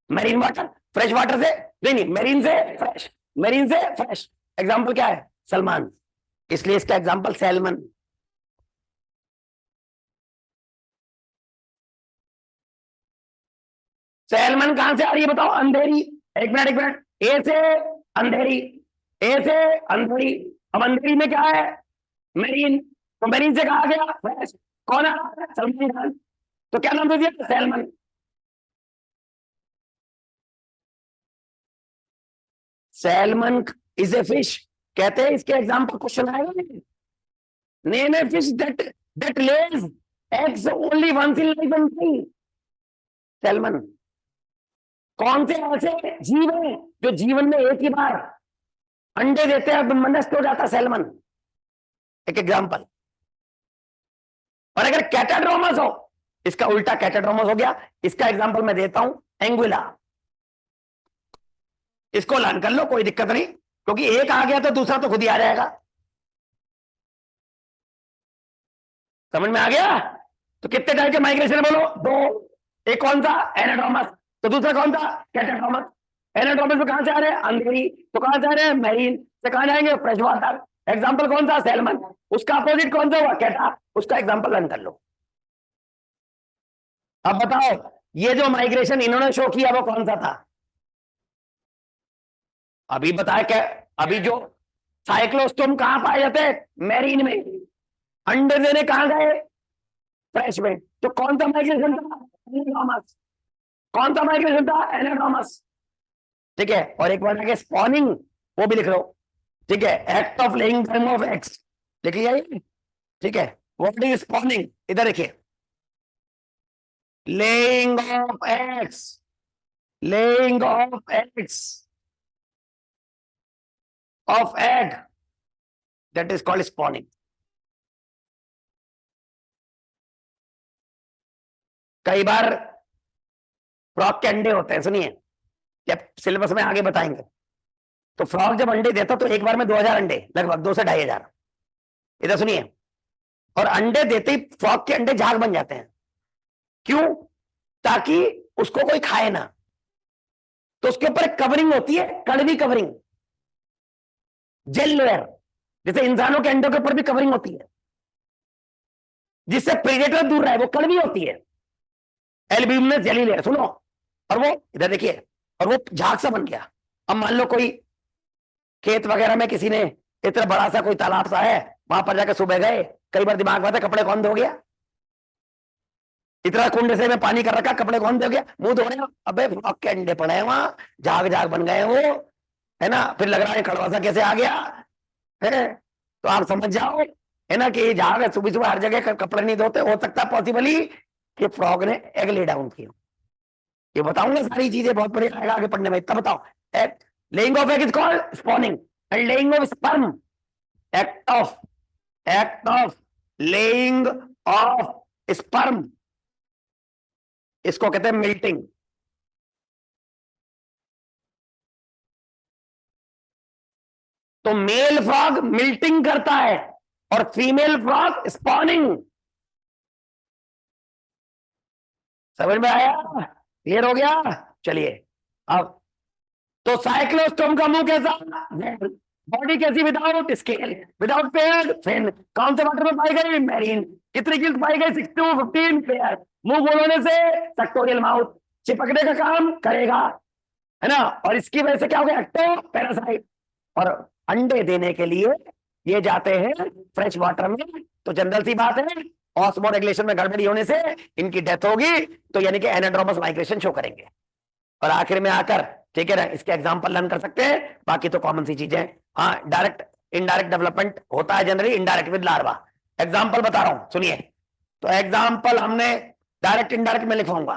मेरीन वाटर, फ्रेश वाटर से नहीं, मेरीन से फ्रेश, मेरीन से फ्रेश। एग्जाम्पल क्या है? सलमान, इसलिए इसका एग्जाम्पल सैल्मन। सैल्मन कहां से आ रही है बताओ? अंधेरी। एक मिनट, एक मिनट। ए से अंधेरी, ए से अंधेरी। अब अंधेरी में क्या है? मेरीन। तो मेरीन से कहा गया फ्रेश। कौन आ रहा है? सलमान खान। तो क्या नाम दे दिया? Salmon. Salmon is a fish, कहते हैं इसके एग्जाम्पल क्वेश्चन आएगा। Name a fish that lays eggs only once in life and. Salmon. कौन से ऐसे जीव हैं जो जीवन में एक ही बार अंडे देते हैं, नष्ट हो जाता सैल्मन? एक एग्जाम्पल। और अगर कैटाड्रोमस हो, इसका उल्टा कैटाड्रोमस हो गया। इसका एग्जाम्पल मैं देता हूं, एंगुला। इसको लर्न कर लो, कोई दिक्कत नहीं, क्योंकि एक आ गया तो दूसरा तो खुद ही आ जाएगा। समझ में आ गया? तो कितने टाइप के माइग्रेशन बोलो? दो। एक कौन सा? एनाड्रोमस। तो दूसरा कौन था? कैटाड्रोमस। एनाड्रोमस में कहां से आ रहे हैं? अंधेरी। तो कहां से आ रहे हैं? मैरीन। से कहां जाएंगे? Fresh water. एग्जाम्पल कौन सा? सैल्मन। उसका अपोजिट कौन सा हुआ? कैटा। उसका एग्जाम्पल लर्न कर लो। अब बताओ, ये जो माइग्रेशन इन्होंने शो किया वो कौन सा था? अभी बताया क्या? अभी जो साइक्लोस्टोम कहां पाए जाते हैं? मैरीन में। अंडे देने कहां गए? फ्रेश में। तो कौन सा माइग्रेशन था? एनाड्रोमस। कौन सा माइग्रेशन था? एनाड्रोमस। ठीक है। और एक बार आगे स्पॉनिंग, वो भी लिख लो। ठीक है। Act of laying of eggs लिख लिया ये? ठीक है। What is spawning? इधर देखिए, laying of eggs, laying of eggs, of egg, that is called spawning. कई बार फ्रॉग के अंडे होते हैं, सुनिए, जब सिलेबस में आगे बताएंगे। तो फ्रॉग जब अंडे देता तो एक बार में 2000 अंडे, लगभग 2 से 2500। इधर सुनिए। और अंडे देते ही फ्रॉग के अंडे झाग बन जाते हैं। क्यों? ताकि उसको कोई खाए ना। तो उसके ऊपर एक कवरिंग होती है, कड़वी कवरिंग, जेल लेयर। जैसे इंसानों के अंडों के ऊपर भी कवरिंग होती है, जिससे प्रेडेटर दूर रहे, वो कड़वी होती है, एल्ब्यूमिनस जेली लेयर। सुनो। और वो इधर देखिए, और वो झाग सा बन गया। अब मान लो कोई खेत वगैरह में किसी ने, इतना बड़ा सा कोई तालाब सा है, वहां पर जाकर सुबह गए, कई बार दिमाग में आता है कपड़े कौन धो गया? इतना कुंड से में पानी कर रखा, कपड़े कौन धो गया? मुंह धो रहे हैं, अबे फ्रॉग के अंडे पड़े हैं वहां, झाग झाग बन गए हैं वो, है ना? फिर लग रहा है कड़वा सा कैसे आ गया है? तो आप समझ जाओ, है ना, कि झाग है, सुबह सुबह हर जगह कपड़े नहीं धोते। हो सकता है पॉसिबली कि फ्रॉग ने एग ले डाउन किया। ये बताऊंगा सारी चीजें, बहुत बढ़िया आएगा आगे पढ़ने में। इतना बताओ, laying of egg is called spawning, and laying of sperm, act of, act of laying of sperm, इसको कहते हैं मिल्टिंग। तो मेल फ्रॉग मिल्टिंग करता है और फीमेल फ्रॉग स्पॉनिंग। समझ में आया? क्लियर हो गया? चलिए अब, तो साइक्लोस्टोम का मुंह कैसा? बॉडी कैसी? Without scale, without pair, fin. कौन से वाटर में पाई गई? मैरीन। कितनी गिल्ट पाई गई? 6 to 15 पेयर। मुंह गोलने से सेक्टोरियल माउथ, चिपकने का काम करेगा, है ना? और इसकी वजह से क्या हो गया? Ectoparasite. और अंडे देने के लिए ये जाते हैं फ्रेश वाटर में। तो जनरल सी बात है, ऑस्मो रेगुलेशन में गड़बड़ी होने से इनकी डेथ होगी। तो यानी कि एनाड्रोमस माइग्रेशन शो करेंगे। और आखिर में आकर, ठीक है ना, इसके एग्जाम्पल लर्न कर सकते हैं। बाकी तो कॉमन सी चीजें। हाँ, डायरेक्ट इनडायरेक्ट डेवलपमेंट होता है generally, indirect with larva. Example बता रहा हूं, सुनिए। तो एग्जाम्पल हमने डायरेक्ट इनडायरेक्ट में लिखवाऊंगा,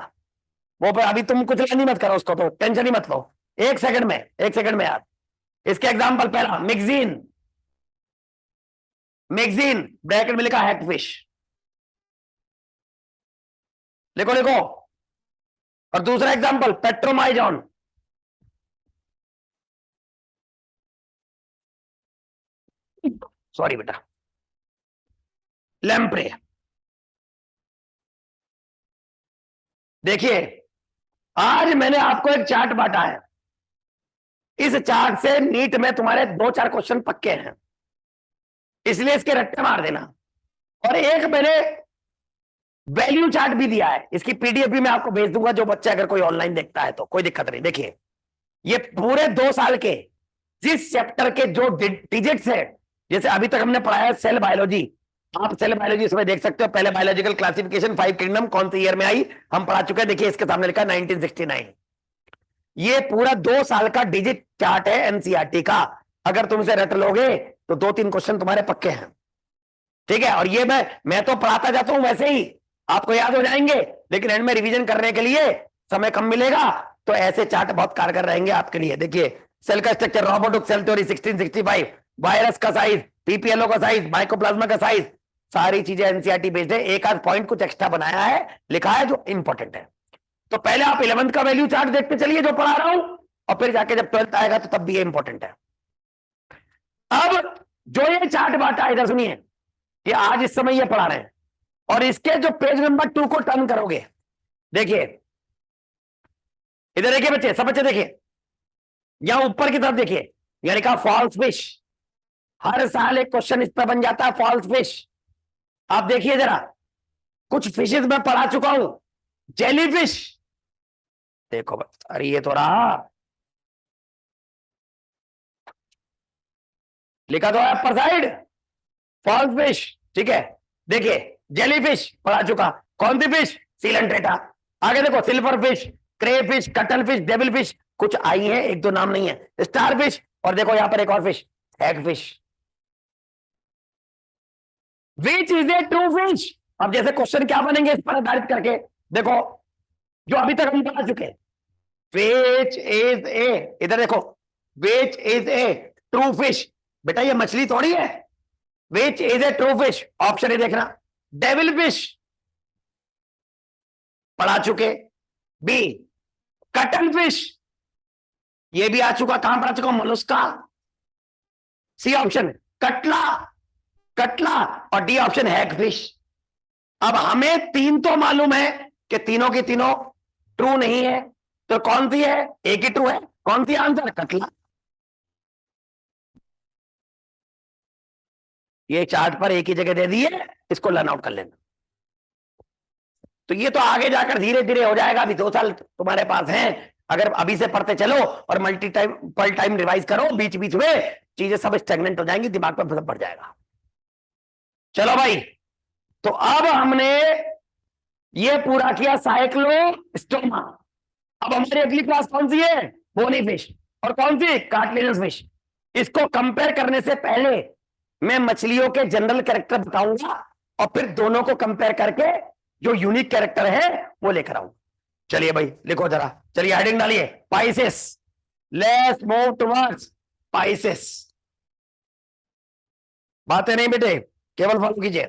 वो पर अभी तुम कुछ नहीं मत करो, उसको तो टेंशन ही मत लो। 1 सेकंड में, 1 सेकंड में यार। इसके एग्जाम्पल पहला मिक्सिन, मिक्सिन ब्रैकेट में लिखा हैगफिश, लिखो लिखो। और दूसरा एग्जाम्पल पेट्रोमाइजॉन, सॉरी बेटा, लैम्प्रे। देखिए आज मैंने आपको एक चार्ट बांटा है, इस चार्ट से नीट में तुम्हारे 2-4 क्वेश्चन पक्के हैं, इसलिए इसके रट्टे मार देना। और एक मैंने वैल्यू चार्ट भी दिया है, इसकी पीडीएफ भी मैं आपको भेज दूंगा, जो बच्चा अगर कोई ऑनलाइन देखता है तो कोई दिक्कत नहीं। देखिए ये पूरे 2 साल के जिस चैप्टर के जो डिजिट्स है, जैसे अभी तक हमने पढ़ाया है सेल बायोलॉजी, आप सेल बायोलॉजी इसमें देख सकते हो, पहले बायोलॉजिकल क्लासिफिकेशन 5 किंगडम कौन सी ईयर में आई हम पढ़ा चुके हैं। देखिए इसके सामने लिखा 1969। ये पूरा 2 साल का डिजिट चार्ट है एनसीईआरटी का, अगर तुम इसे रट लोगे तो 2-3 क्वेश्चन तुम्हारे पक्के हैं, ठीक है। और ये मैं तो पढ़ाता जाता हूं, वैसे ही आपको याद हो जाएंगे, लेकिन एंड में रिवीजन करने के लिए समय कम मिलेगा, तो ऐसे चार्ट बहुत कारगर रहेंगे आपके लिए। देखिए सेल का structure, robotic cell theory 1665, virus का साइज, पीपीएलओ का साइज, माइकोप्लाज्मा का साइज, सारी चीजें एनसीईआरटी बेस्ड है। एक आध पॉइंट कुछ एक्स्ट्रा बनाया है, लिखा है जो इंपॉर्टेंट है। तो पहले आप 11th का वैल्यू चार्ट देखते चलिए जो पढ़ा रहा हूं, और फिर जाके जब 12th आएगा तो तब भी ये इंपॉर्टेंट है। अब जो ये चार्ट बांटा है, इधर सुनिए, ये आज इस समय ये पढ़ा रहे हैं, और इसके जो पेज नंबर 2 को टर्न करोगे, देखिए इधर देखिए बच्चे, सब बच्चे देखिए, यहां ऊपर की तरफ देखिए, यह लिखा फॉल्स फिश। हर साल एक क्वेश्चन इस पर बन जाता है, फॉल्स फिश। आप देखिए जरा, कुछ फिशेस मैं पढ़ा चुका हूं, जेलीफिश, देखो बस, अरे ये तो रहा, लिखा तो है अपर साइड फॉल्स फिश, ठीक है। देखिए जेलीफिश पढ़ा चुका, कौन सी फिश, सीलेंट्रेटा। आगे देखो silverfish, crayfish, cuttlefish, devil fish, कुछ आई है, 1-2 नाम नहीं है, स्टार फिश, और देखो यहां पर एक और fish, egg fish. Which is A true fish. अब जैसे क्वेश्चन क्या बनेंगे इस पर आधारित करके, देखो जो अभी तक हम पढ़ा चुके, विच इज ए, इधर देखो, विच इज ए ट्रू फिश। बेटा ये मछली थोड़ी है, विच is A true fish, option A देखना, डेविल फिश पढ़ा चुके, बी कटल फिश, ये भी आ चुका, कहां पढ़ा चुका, मोलस्का, सी ऑप्शन कटला, कटला, और डी ऑप्शन हैग फिश। अब हमें 3 तो मालूम है कि तीनों की तीनों ट्रू नहीं है, तो कौन सी है, एक ही ट्रू है, कौन सी आंसर, कटला। ये चार्ट पर एक ही जगह दे दी है, इसको लर्न आउट कर लेना। तो ये तो आगे जाकर धीरे धीरे हो जाएगा, अभी 2 साल तुम्हारे पास हैं, अगर अभी से पढ़ते चलो और मल्टीपल टाइम रिवाइज करो, बीच बीच में चीजें सब स्टेगनेंट हो जाएंगी, दिमाग पर बढ़ जाएगा। चलो भाई, तो अब हमने ये पूरा किया साइक्लोस्टोमा। अब हमारी अगली क्लास कौन सी है, बोनी फिश, और कौन सी, कार्टिलेजिनस फिश। इसको कंपेयर करने से पहले मैं मछलियों के जनरल कैरेक्टर बताऊंगा, और फिर दोनों को कंपेयर करके जो यूनिक कैरेक्टर है वो लेकर आऊंगा। चलिए भाई लिखो जरा, चलिए हेडिंग डालिए, Pisces, let's move towards Pisces. बातें नहीं बेटे, केवल फॉलो कीजिए,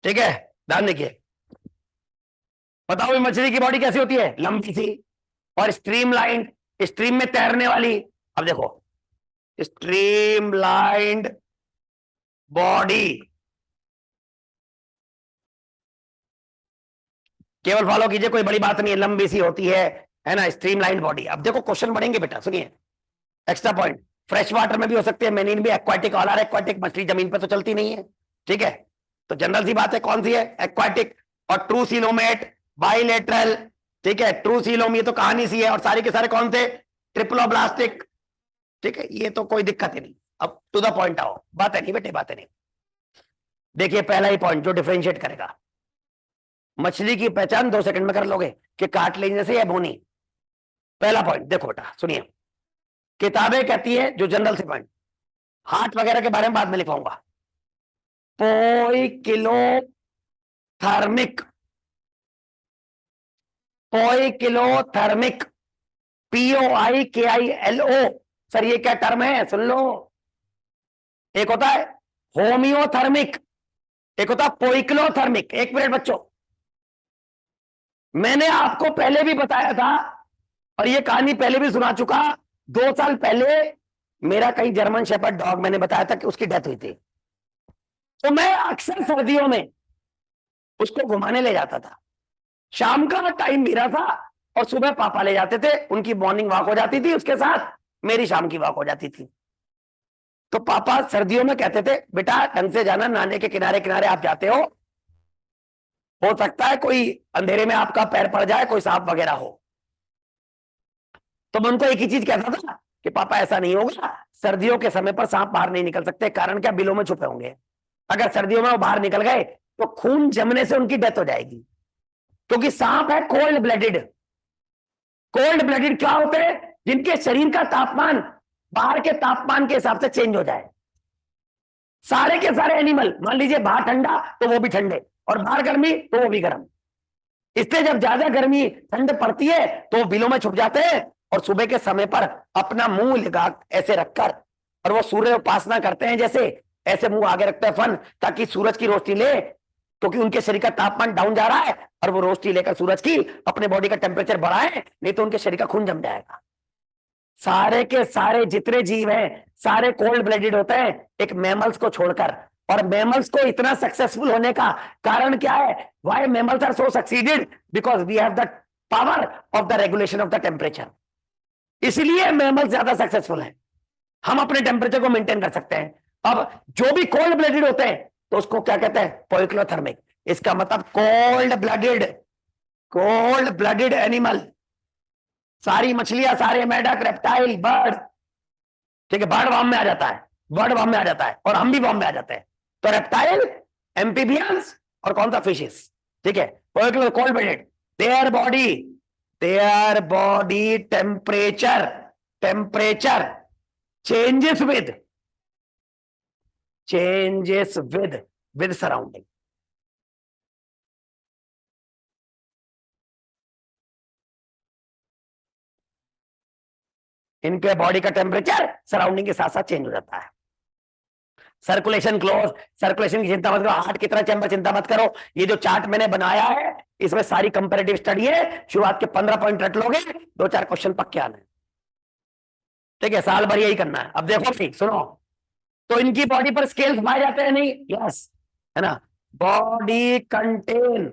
ठीक है। ध्यान देखिए, बताओ मछली की बॉडी कैसी होती है, लंबी सी और स्ट्रीमलाइंड, स्ट्रीम में तैरने वाली। अब देखो स्ट्रीमलाइंड बॉडी, केवल फॉलो कीजिए, कोई बड़ी बात नहीं है, लंबी सी होती है ना, स्ट्रीमलाइंड बॉडी। अब देखो क्वेश्चन बढ़ेंगे बेटा, सुनिए, एक्स्ट्रा पॉइंट, फ्रेश वाटर में भी हो सकते हैं, मेरीन भी, एक्वाटिक, ऑल आर एक्वाटिक, मछली जमीन पे तो चलती नहीं है, ठीक है। तो जनरल सी बात है, कौन सी है, एक्वाटिक। और ट्रू सीलोमेट, बाइलेटरल, ठीक है, ट्रू सीलोम, ये तो कहानी सी है, और सारे के सारे कौन थे, ट्रिप्लोब्लास्टिक, ठीक है, ये तो कोई दिक्कत ही नहीं। अब टू द पॉइंट आओ, बातें नहीं बेटे, बातें नहीं। देखिए पहला ही पॉइंट जो डिफरेंशिएट करेगा, मछली की पहचान 2 सेकंड में कर लोगे कि कार्टिलेजिनस है या बोनी। पहला पॉइंट देखो बेटा, सुनिए, किताबें कहती है जो जनरल से पॉइंट, हार्ट वगैरह के बारे में बाद में लिखवाऊंगा, पोइकिलोथर्मिक, पोइकिलोथर्मिक, POIKILO। सर ये क्या टर्म है, सुन लो, एक होता है होमियोथर्मिक, एक होता है पोइकिलोथर्मिक। एक मिनट बच्चों, मैंने आपको पहले भी बताया था, और ये कहानी पहले भी सुना चुका, 2 साल पहले मेरा कहीं जर्मन शेफर्ड डॉग, मैंने बताया था कि उसकी डेथ हुई थी, तो मैं अक्सर सर्दियों में उसको घुमाने ले जाता था। शाम का टाइम मेरा था और सुबह पापा ले जाते थे, उनकी मॉर्निंग वॉक हो जाती थी, उसके साथ मेरी शाम की वॉक हो जाती थी। तो पापा सर्दियों में कहते थे बेटा ढंग से जाना, नाले के किनारे किनारे आप जाते हो सकता है कोई अंधेरे में आपका पैर पड़ जाए, कोई सांप वगैरह हो। तो मैं उनको एक ही चीज कहता था कि पापा ऐसा नहीं होगा, सर्दियों के समय पर सांप बाहर नहीं निकल सकते, कारण क्या, बिलों में छुपे होंगे। अगर सर्दियों में वो बाहर निकल गए तो खून जमने से उनकी डेथ हो जाएगी, क्योंकि सांप है कोल्ड ब्लडेड। कोल्ड ब्लडेड क्या होते हैं, जिनके शरीर का तापमान बाहर के तापमान के हिसाब से चेंज हो जाए। सारे के सारे एनिमल, मान लीजिए बाहर ठंडा तो वो भी ठंडे, और बाहर गर्मी तो वो भी गर्म। इसलिए जब ज्यादा गर्मी ठंड पड़ती है तो वो बिलों में छुप जाते हैं, और सुबह के समय पर अपना मुंह लगा ऐसे रखकर, और वो सूर्य उपासना करते हैं, जैसे ऐसे मुंह आगे रखते हैं फन, ताकि सूरज की रोशनी ले, क्योंकि उनके शरीर का तापमान डाउन जा रहा है, और वो रोशनी लेकर सूरज की अपने बॉडी का टेम्परेचर बढ़ाए, नहीं तो उनके शरीर का खून जम जाएगा। सारे के सारे जितने जीव हैं सारे कोल्ड ब्लडेड होते हैं, एक मैमल्स को छोड़कर। और मैमल्स को इतना सक्सेसफुल होने का कारण क्या है, why mammals are so succeeded, because we have the power of the regulation of the temperature. इसलिए मैमल्स ज्यादा सक्सेसफुल हैं, हम अपने टेम्परेचर को मेंटेन कर सकते हैं। अब जो भी कोल्ड ब्लडेड होते हैं तो उसको क्या कहते हैं, पोइक्लोथर्मिक। इसका मतलब कोल्ड ब्लडेड एनिमल, सारी मछलियां, सारे मेढक, रेप्टाइल, बर्ड, ठीक है, बर्ड वार्म में आ जाता है, बर्ड वार्म में आ जाता है, और हम भी वार्म में आ जाते हैं। तो रेप्टाइल, एम्फीबियंस, और कौन सा, फिशेस, ठीक है, cold blooded. Their body temperature changes with surrounding. इनके बॉडी का टेम्परेचर सराउंडिंग के साथ साथ चेंज हो जाता है। सर्कुलेशन क्लोज, सर्कुलेशन की चिंता मत करो, हार्ट की तरह चैम्बर चिंता मत करो। ये जो चार्ट मैंने बनाया है इसमें सारी कंपैरेटिव स्टडी है, शुरुआत के 15 पॉइंट रट लोगे, 2-4 क्वेश्चन पक्के आने, ठीक है, साल भर यही करना है। अब देखो भाई सुनो, तो इनकी बॉडी पर स्केल्स पाए जाते हैं नहीं, यस, है ना, बॉडी कंटेन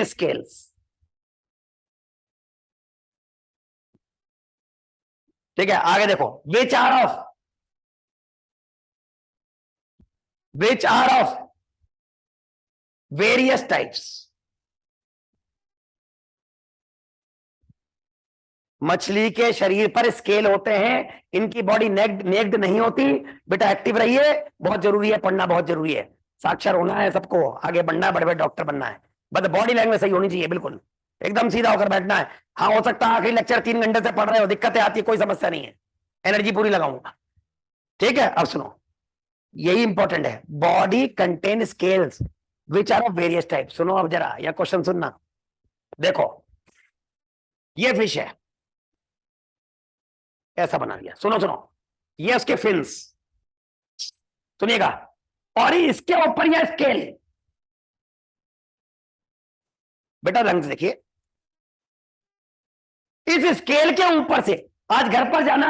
स्केल्स, ठीक है। आगे देखो, which are of various types. मछली के शरीर पर स्केल होते हैं, इनकी बॉडी नेक्ड नहीं होती। बेटा एक्टिव रहिए, बहुत जरूरी है, पढ़ना बहुत जरूरी है, साक्षर होना है सबको, आगे बढ़ना है, बड़े बड़े डॉक्टर बनना है, बट बॉडी लैंग्वेज सही होनी चाहिए, बिल्कुल एकदम सीधा होकर बैठना है। हाँ, हो सकता है आखिरी लेक्चर 3 घंटे से पढ़ रहे हो, दिक्कतें आती है, कोई समस्या नहीं है, एनर्जी पूरी लगाऊंगा, ठीक है। अब सुनो, यही इंपॉर्टेंट है, body contain scales which are of various type. सुनो अब जरा, यह क्वेश्चन सुनना, देखो ये फिश है, ऐसा बना दिया, सुनो सुनो, ये उसके फिन्स, सुनिएगा, और इसके ऊपर यह स्केल। बेटा रंग देखिए, इस स्केल के ऊपर से आज घर पर जाना,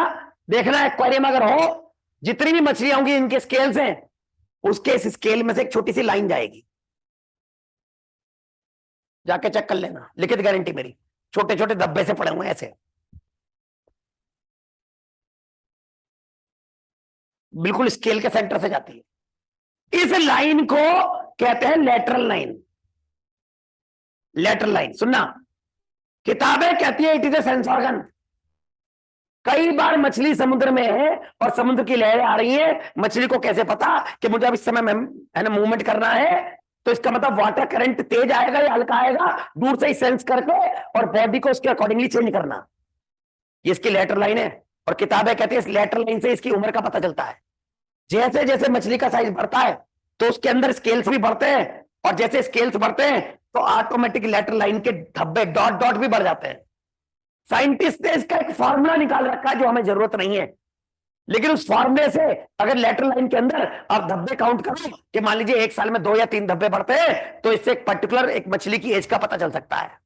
देखना एक्वेरियम अगर हो, जितनी भी मछलियां होंगी इनके स्केल्स हैं, उसके इस स्केल में से एक छोटी सी लाइन जाएगी, जाके चेक कर लेना, लिखित गारंटी मेरी, छोटे छोटे धब्बे से पड़े हुए ऐसे, बिल्कुल स्केल के सेंटर से जाती है। इस लाइन को कहते हैं लेटरल लाइन। लेटरल लाइन सुनना, किताबें कहती है it is a sense organ. कई बार मछली समुद्र में है और समुद्र की लहरें आ रही है, मछली को कैसे पता कि मुझे अब इस समय है ना मूवमेंट करना है, तो इसका मतलब वाटर करंट तेज आएगा या हल्का आएगा, दूर से ही सेंस करके और बॉडी को उसके अकॉर्डिंगली चेंज करना, ये इसकी लेटरल लाइन है। और किताबें कहती है इस लेटरल लाइन से इसकी उम्र का पता चलता है। जैसे जैसे मछली का साइज बढ़ता है तो उसके अंदर स्केल्स भी बढ़ते हैं, और जैसे स्केल्स बढ़ते हैं तो ऑटोमेटिक लेटरल लाइन के धब्बे डॉट डॉट भी बढ़ जाते हैं। साइंटिस्ट ने इसका एक फॉर्मूला निकाल रखा है जो हमें जरूरत नहीं है, लेकिन उस फॉर्मूले से अगर लेटरल लाइन के अंदर आप धब्बे काउंट करो कि मान लीजिए एक साल में 2 या 3 धब्बे बढ़ते हैं, तो इससे एक पर्टिकुलर एक मछली की एज का पता चल सकता है।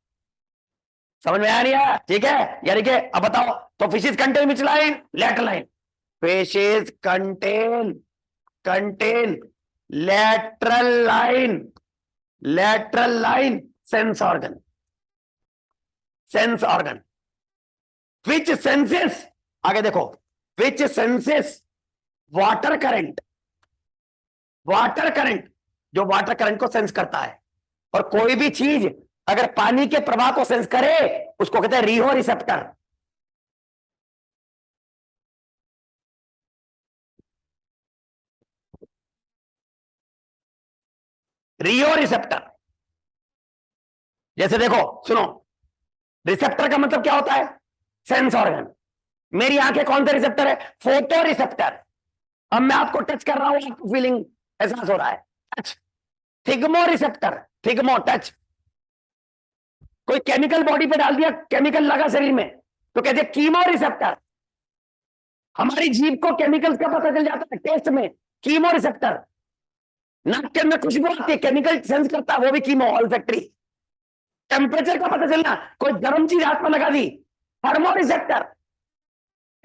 समझ में आ रही है, ठीक है, यानी कि अब बताओ, तो fishes contain which line, lateral line, fishes contain lateral line sense organ, sense organ which senses, आगे देखो, which senses water current, water current जो वाटर करंट को सेंस करता है। और कोई भी चीज अगर पानी के प्रवाह को सेंस करे उसको कहते हैं रिहो रिसेप्टर। रियो रिसेप्टर, जैसे देखो सुनो, रिसेप्टर का मतलब क्या होता है? Sense organ. मेरी आंखें कौन से रिसेप्टर है? Photo receptor. अब मैं आपको टच कर रहा हूं, आपको फीलिंग एहसास हो रहा है, touch. Thigmo receptor, thigmo touch. कोई केमिकल बॉडी पे डाल दिया, केमिकल लगा शरीर में, तो कहते हैं कीमो रिसेप्टर। हमारी जीभ को केमिकल्स का पता चल जाता है टेस्ट में, कीमो रिसेप्टर। नाक के अंदर खुशबू आती है, केमिकल सेंस करता है, वो भी कीमो ऑल्फैक्टरी। टेम्परेचर का पता चलना, कोई गर्म चीज हाथ में लगा दी, थर्मो रिसेप्टर।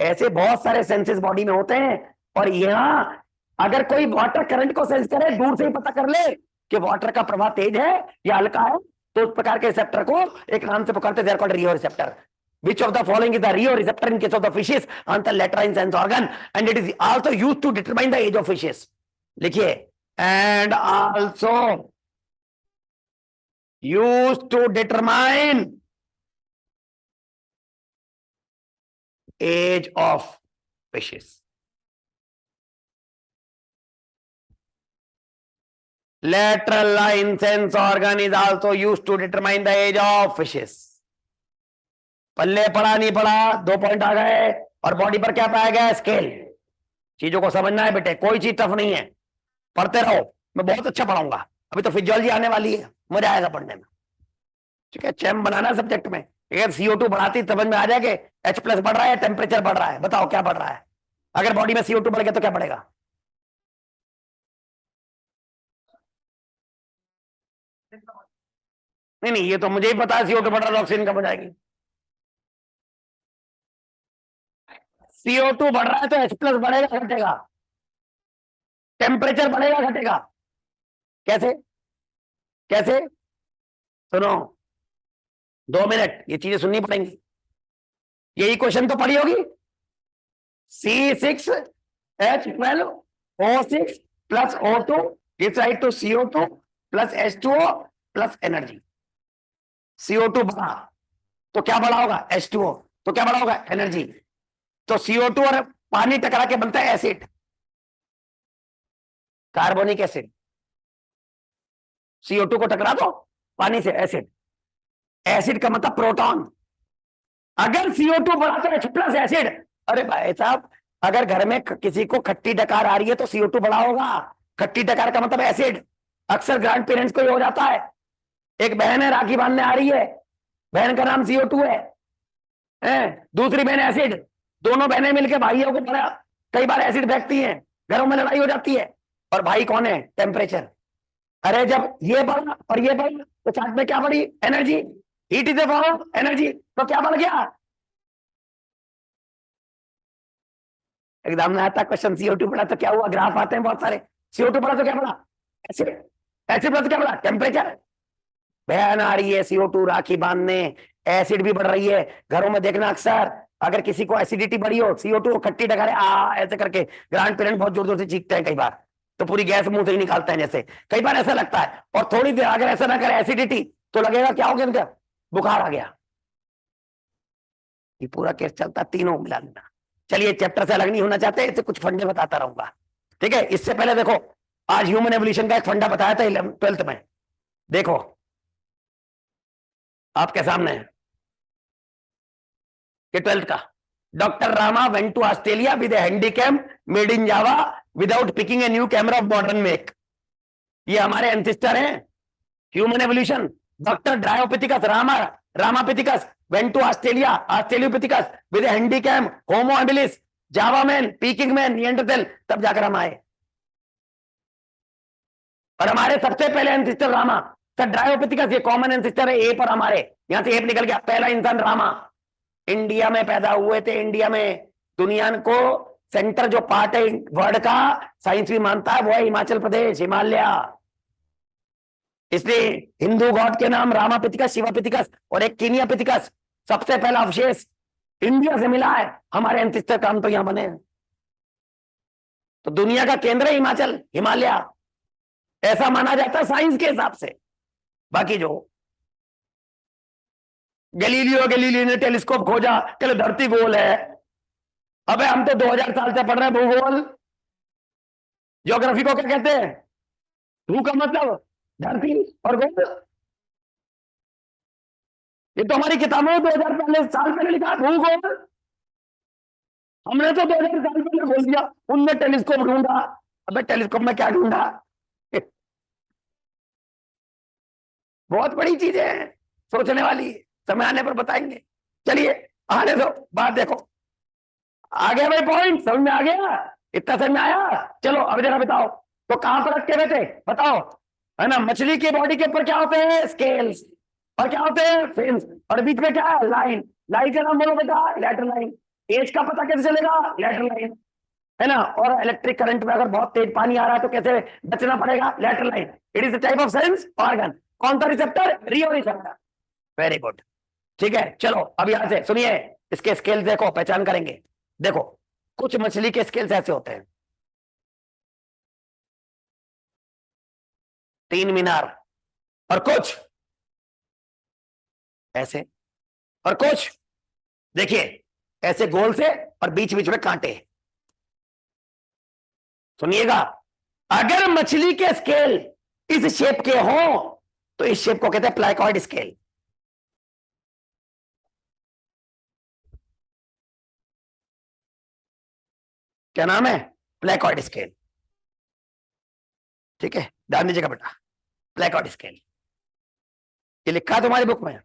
ऐसे बहुत सारे सेंसेस बॉडी में होते हैं। और यहां अगर कोई वाटर करंट को सेंस करे, दूर से ही पता कर ले कि वाटर का प्रवाह तेज है या हल्का है, तो उस प्रकार के रिसेप्टर को एक नाम से पुकारते हैं, रियो receptor. Which of the following is the Rio receptor in case of the fishes? Answer latrine sense organ, and it is also used to determine the age of fishes. लिखिए, and also used to determine age of fishes. Lateral line sense organ is also used to determine the age of fishes. पल्ले पड़ा नहीं पड़ा, 2 point आ गए। और body पर क्या पाया गया? स्केल। चीजों को समझना है बेटे, कोई चीज टफ नहीं है, पढ़ते रहो। मैं बहुत अच्छा पढ़ाऊंगा, अभी तो फिजियोलॉजी आने वाली है, मजा आएगा पढ़ने में। ठीक है, चैम बनाना सब्जेक्ट में। अगर CO2 बढ़ाती समझ में आ जाएगा, H+ बढ़ रहा है, टेम्परेचर बढ़ रहा है, बताओ क्या बढ़ रहा है? अगर बॉडी में CO2 बढ़ गया तो क्या बढ़ेगा? नहीं नहीं, ये तो मुझे ही पता है, CO2 बढ़ रहा है, ऑक्सीजन कम हो जाएगी। CO2 बढ़ रहा है तो H+ बढ़ेगा घटेगा? टेम्परेचर बढ़ेगा घटेगा? कैसे कैसे? सुनो, 2 मिनट, ये चीजें सुननी पड़ेंगी। यही क्वेश्चन तो पढ़ी होगी, C6H12O6 plus O2 gives rise to CO2 plus H2O plus energy. CO2 बढ़ा तो क्या बढ़ा होगा? H2O। तो क्या बढ़ा होगा? एनर्जी। तो CO2 और पानी टकरा के बनता है एसिड, कार्बोनिक एसिड। CO2 को टकरा दो पानी से, एसिड। एसिड का मतलब प्रोटॉन। अगर CO2 बढ़ा तो H+ एसिड। अरे भाई साहब, अगर घर में किसी को खट्टी डकार आ रही है तो CO2 बढ़ा होगा। खट्टी डकार का मतलब एसिड। अक्सर ग्रैंड पेरेंट्स को ये हो जाता है, एक बहन है राखी बांधने आ रही है, बहन का नाम CO2 है, दूसरी बहन एसिड। दोनों बहनें मिलकर भाइयों को बड़ा कई बार एसिड फेंकती हैं, घरों में लड़ाई हो जाती है। और भाई कौन है? टेम्परेचर। अरे जब ये बढ़ा और ये बढ़ा तो साथ में क्या बढ़ी? Energy. Heat is form of energy, तो क्या बढ़ गया? एग्जाम में आता क्वेश्चन, CO2 बढ़ा तो क्या हुआ? ग्राफ आते हैं बहुत सारे। CO2 बढ़ा तो क्या बढ़ा? एसिड। एसिड बढ़ा तो क्या बढ़ा? टेम्परेचर। बहन आ रही है CO2 राखी बांधने, एसिड भी बढ़ रही है। घरों में देखना अक्सर, अगर किसी को एसिडिटी बढ़ी हो, CO2 खट्टी डकारे आ ऐसे करके ग्रैंड पेरेंट बहुत जोर जोर से चीखते हैं, कई बार तो पूरी गैस मुंह से ही निकालते हैं जैसे, कई बार ऐसा लगता है। और थोड़ी देर अगर ऐसा ना करे एसिडिटी, तो लगेगा क्या हो गया उनका? बुखार आ गया। ये पूरा केस चलता, तीनों मिला लेना। चलिए, चैप्टर से अलग नहीं होना चाहते, इससे कुछ फंडे बताता रहूंगा। ठीक है, इससे पहले देखो, आज ह्यूमन एवोल्यूशन का एक फंडा बताया था 12th में। देखो आपके सामने ये 12th का। Doctor Rama went to Australia with handycam made in Java without picking a new camera of modern make. ये हमारे एंसेस्टर हैं, human evolution. Doctor Dryopithecus Ramapithecus went to Australia, Australopithecus with handycam Homo habilis Java man Peking man Neanderthal, तब जाकर हम आए। और हमारे सबसे पहले एंसेस्टर रामा। सर ड्रायोपिथिकस ये कॉमन एंसेस्टर है, ए पर हमारे यहां से एप निकल गया। पहला इंसान रामा, इंडिया में पैदा हुए थे। इंडिया में दुनिया को सेंटर जो पार्ट है वर्ल्ड का, साइंस भी मानता है, वो है हिमाचल प्रदेश, हिमालय। इसलिए हिंदू गॉड के नाम रामा पिथिकस, शिवा पिथिकस और एक कीनिया पिथिकस, सबसे पहला अवशेष इंडिया से मिला है। हमारे अंतिस्तर काम तो यहां बने हैं। तो दुनिया का केंद्र है हिमाचल, हिमालय, ऐसा माना जाता है साइंस के हिसाब से। बाकी जो गैलीलियो ने टेलीस्कोप खोजा, चलो धरती गोल है। अबे हम तो 2000 साल से पढ़ रहे हैं भूगोल। ज्योग्राफी को क्या कहते हैं? भू का मतलब धरती और गोल। ये तो हमारी किताबों में 2000 पहले साल पहले लिखा है भूगोल। हमने तो 2000 साल पहले बोल दिया। उनने टेलीस्कोप ढूंढा। अबे टेलीस्कोप में क्या ढूंढा? बहुत बड़ी चीजें हैं, सोचने वाली, समय आने पर बताएंगे। चलिए आने दो, बात देखो। आ गया भाई पॉइंट, समझ में आ गया? इतना समझ में आया? चलो अब जरा बताओ, तो कहां पर रखे हुए थे बताओ? है ना, मछली की बॉडी के ऊपर क्या होते हैं? स्केल्स। और क्या होते हैं? फिन्स। और बीच में क्या है? लाइन। लाइन का नाम बोलो बेटा, लेटर लाइन। एज का पता कैसे चलेगा? लेटर लाइन, है ना। और इलेक्ट्रिक करंट में अगर बहुत तेज पानी आ रहा है तो कैसे बचना पड़ेगा? Lateral line. It is the type of sense organ. कौन सा receptor? Rheo receptor. Very good. ठीक है, चलो अब यहां से सुनिए, इसके स्केल देखो, पहचान करेंगे। देखो, कुछ मछली के स्केल्स ऐसे होते हैं, 3 मीनार। और कुछ ऐसे, और कुछ देखिए ऐसे गोल से, और बीच बीच में कांटे। सुनिएगा, अगर मछली के स्केल इस शेप के हो तो इस शेप को कहते हैं प्लाइकॉइड स्केल। क्या नाम है? प्लाइकॉइड स्केल। ठीक है, ध्यान दीजिएगा बेटा, प्लाइकॉइड स्केल, ये लिखा है तुम्हारी बुक में।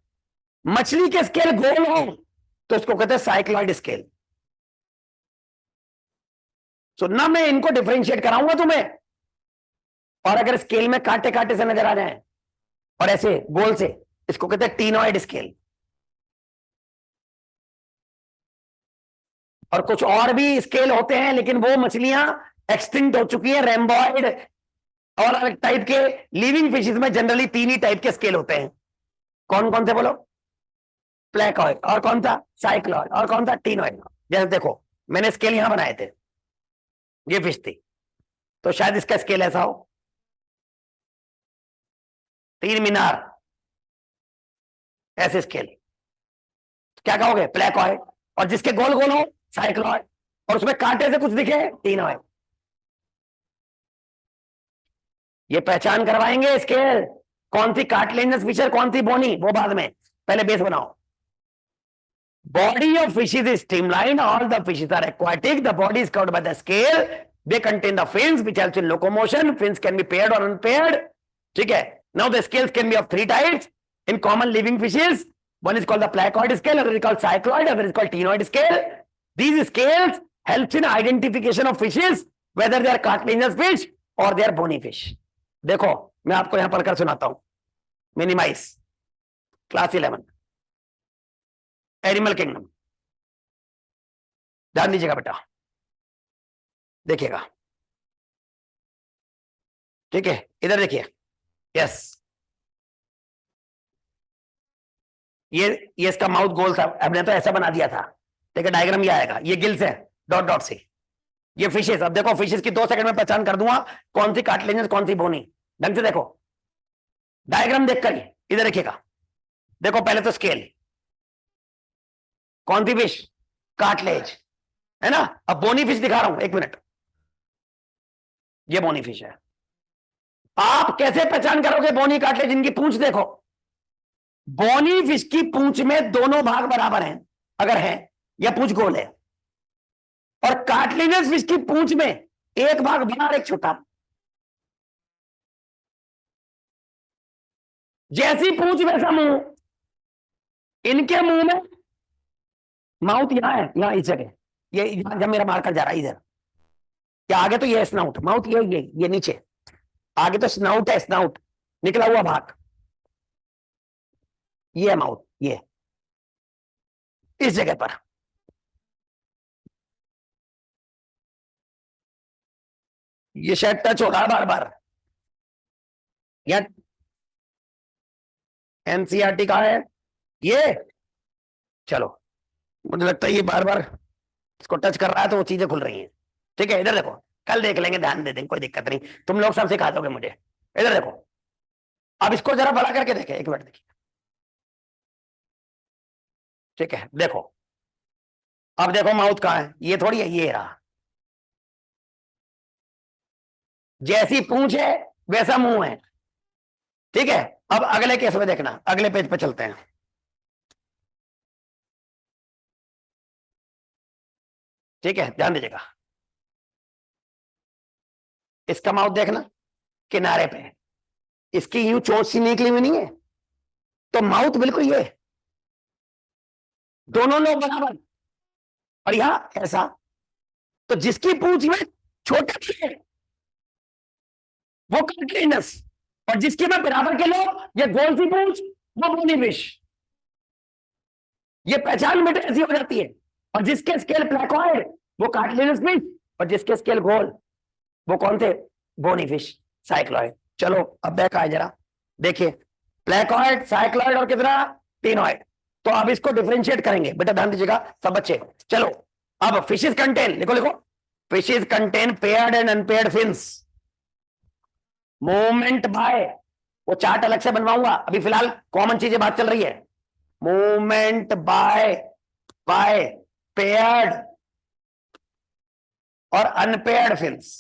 मछली के स्केल गोल हो तो उसको कहते हैं साइक्लॉइड स्केल। सुनना, मैं इनको डिफरेंशिएट कराऊंगा तुम्हें। और अगर स्केल में कांटे कांटे से नजर आ जाए और ऐसे गोल से, इसको कहते हैं टीनॉइड स्केल। और कुछ और भी स्केल होते हैं, लेकिन वो मछलियां एक्सटिंक्ट हो चुकी हैं, रेम्बॉइड और अलग टाइप के। लिविंग फिशेस में जनरली 3 ही टाइप के स्केल होते हैं। कौन कौन से बोलो? प्लेकॉइड, और कौन सा? साइक्लॉइड, और कौन सा? टीनॉइड। जैसे देखो, मैंने स्केल यहां बनाए थे, ये फिश थी, तो शायद इसका स्केल ऐसा हो, 3 मीनार, ऐसे स्केल, क्या कहोगे? प्लेकॉइड। और जिसके गोल गोल हो, साइक्लॉइड। और उसमें कांटे से कुछ दिखे, टीनॉइड। ये पहचान करवाएंगे स्केल, कौन सी कार्टिलेजिनस फीचर, कौन सी बोनी, वो बाद में। पहले बेस बनाओ। Body of fishes is streamlined. All the fishes are aquatic. The body is covered by the scale. They contain the fins which helps in locomotion. Fins can be paired or unpaired. ठीक है? Now the scales can be of 3 types in common living fishes. One is called the placoid scale, other is called cycloid, other is called ctenoid scale. These scales helps in identification of fishes, whether they are cartilaginous fish or they are bony fish. देखो, मैं आपको यहां पढ़कर सुनाता हूं। Minimize, class 11, animal kingdom. ध्यान दीजिएगा बेटा, देखिएगा। ठीक है, इधर देखिए। यस, ये इसका माउथ गोल था, हमने तो ऐसा बना दिया था। देखिए डायग्राम ये आएगा, ये गिल्स है डॉट डॉट से। ये फिशेस, अब देखो फिशेस की 2 सेकंड में पहचान कर दूंगा कौन सी कार्टिलेजिनस कौन सी बोनी। ढंग से देखो, डायग्राम देखकर ही इधर देखिएगा। देखो पहले तो स्केल, कौन सी फिश? कार्टिलेज, है ना। अब बोनी फिश दिखा रहा हूं, 1 मिनट। ये बोनी फिश है। आप कैसे पहचान करोगे बोनी कार्टिलेज? इनकी पूंछ देखो। बोनी फिश की पूंछ में दोनों भाग बराबर हैं, अगर है, या पूंछ गोल है। और कार्टिलेजिनस फिश की पूंछ में एक भाग बड़ा और एक छोटा। जैसी पूंछ वैसा मुंह। इनके मुंह में माउथ यहां है, यहां इस जगह, ये यहां जब मेरा मार्कर जा रहा है इधर, क्या आगे तो ये स्नाउट, माउथ ये नीचे, आगे तो स्नाउट है, स्नाउट निकला हुआ भाग, ये है माउथ, ये इस जगह पर। ये शायद टच हो रहा है बार बार, या एनसीईआरटी कहाँ है? ये चलो, मुझे लगता है ये बार बार इसको टच कर रहा है तो वो चीजें खुल रही हैं। ठीक है, इधर देखो, कल देख लेंगे, ध्यान दे देंगे, कोई दिक्कत नहीं, तुम लोग सब सिखा दोगे मुझे। इधर देखो, अब इसको जरा बड़ा करके देखे, एक मिनट देखिए। ठीक है, देखो, अब देखो माउथ कहाँ है, ये थोड़ी है, ये रहा। जैसी पूंछ है वैसा मुंह है। ठीक है, अब अगले केस में देखना, अगले पेज पे चलते हैं। ठीक है, ध्यान दीजिएगा, इसका माउथ देखना किनारे पे, इसकी यूं चोंच सी निकली हुई नहीं है, तो माउथ बिल्कुल ये, दोनों लोग बराबर, और यहां ऐसा। तो जिसकी पूंछ में छोटा है वो कार्टिलेजिनस, और जिसके में बराबर के लोग, ये गोल सी पूंछ, वो बोनी फिश। ये पहचान बेटे ऐसी हो जाती है। और जिसके स्केल प्लेकॉइड वो कार्टिलेजिनस फिश, और जिसके स्केल गोल वो कौन थे? Bony fish, cycloid. चलो अब बैक आए जरा, देखिए, प्लेकॉइड, साइक्लॉइड और कितना? टीनॉइड। तो अब इसको डिफरेंशिएट करेंगे बेटा, ध्यान दीजिएगा सब बच्चे। चलो, अब फिशेस कंटेन, लिखो लिखो, fishes contain paired and unpaired fins. Movement by, वो चार्ट अलग से बनवाऊंगा, अभी फिलहाल कॉमन चीजें बात चल रही है। मूवमेंट बाय बाय पेयर्ड और अनपेयर्ड फिन्स।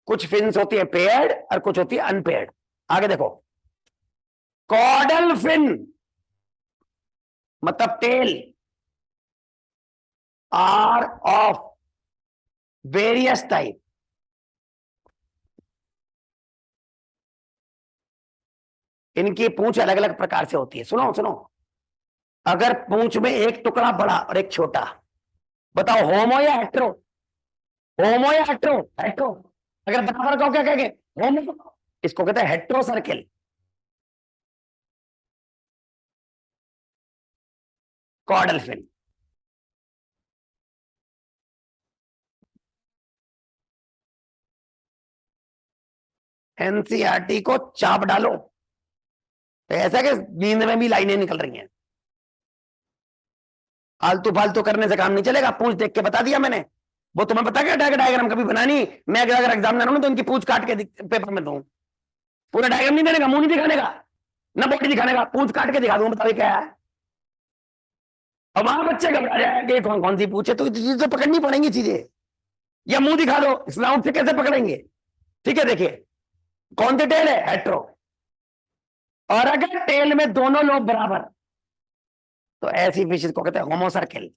कुछ फिन्स होती है पेयर्ड और कुछ होती है अनपेयर्ड। आगे देखो, कॉर्डल फिन मतलब tail are of various type. इनकी पूंछ अलग अलग प्रकार से होती है। सुनो सुनो, अगर पूंछ में एक टुकड़ा बड़ा और एक छोटा, बताओ होमो या हेट्रो? होमो या हेट्रो? हेट्रो। अगर बराबर को क्या कहेंगे? होमो। इसको कहते हैं heterocercal, caudal fin. NCERT को चाप डालो, तो ऐसा कि नींद में भी लाइनें निकल रही हैं। फालतू फालतू करने से काम नहीं चलेगा। पूंछ देख के बता दिया मैंने, वो तुम्हें पता क्या, डायग्राम कभी बनानी? मैं अगर एग्जामिनर हूं तो उनकी पूंछ काट के पेपर में दूं। पूरा डायग्राम नहीं देने का, मुंह नहीं दिखाने का, ना बॉडी दिखाने का, पूंछ काट के दिखा दूंगा, बताइए क्या है। अब वहां बच्चे घबरा जाएंगे, कौन कौन सी पूछे, तो चीजें तो पकड़नी पड़ेंगी चीजें, या मुंह दिखा दो, स्नाउट से कैसे पकड़ेंगे? ठीक है, देखिए, कौन सी टेल है? हेट्रो। और अगर टेल में दोनों लोग बराबर, तो ऐसी फिशेस को कहते हैं होमो सर्किल।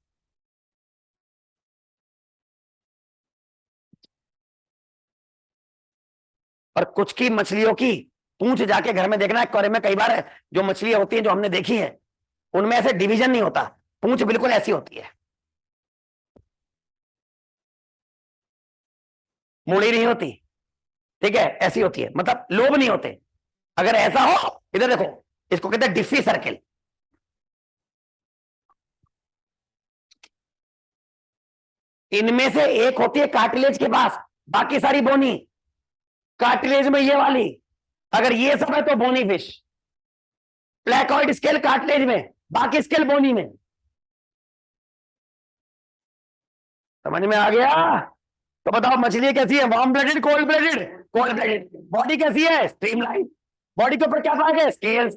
और कुछ की मछलियों की पूंछ जाके घर में देखना, एक्वेरियम में कई बार है, जो मछलियां होती हैं जो हमने देखी हैं, उनमें ऐसे डिवीजन नहीं होता, पूंछ बिल्कुल ऐसी होती है, मुड़ी नहीं होती। ठीक है, ऐसी होती है, मतलब लोब नहीं होते। अगर ऐसा हो, इधर देखो, इसको कहते हैं डिफी सर्किल। इनमें से एक होती है कार्टिलेज के पास, बाकी सारी बोनी। कार्टिलेज में ये वाली, अगर ये सब है तो bony fish. Placoid scale cartilage में, बाकी स्केल बोनी में। समझ में आ गया? तो बताओ मछली कैसी है? Warm blooded, cold blooded? Cold blooded. Body कैसी है? स्ट्रीमलाइन। बॉडी के ऊपर क्या भाग है? स्केल्स।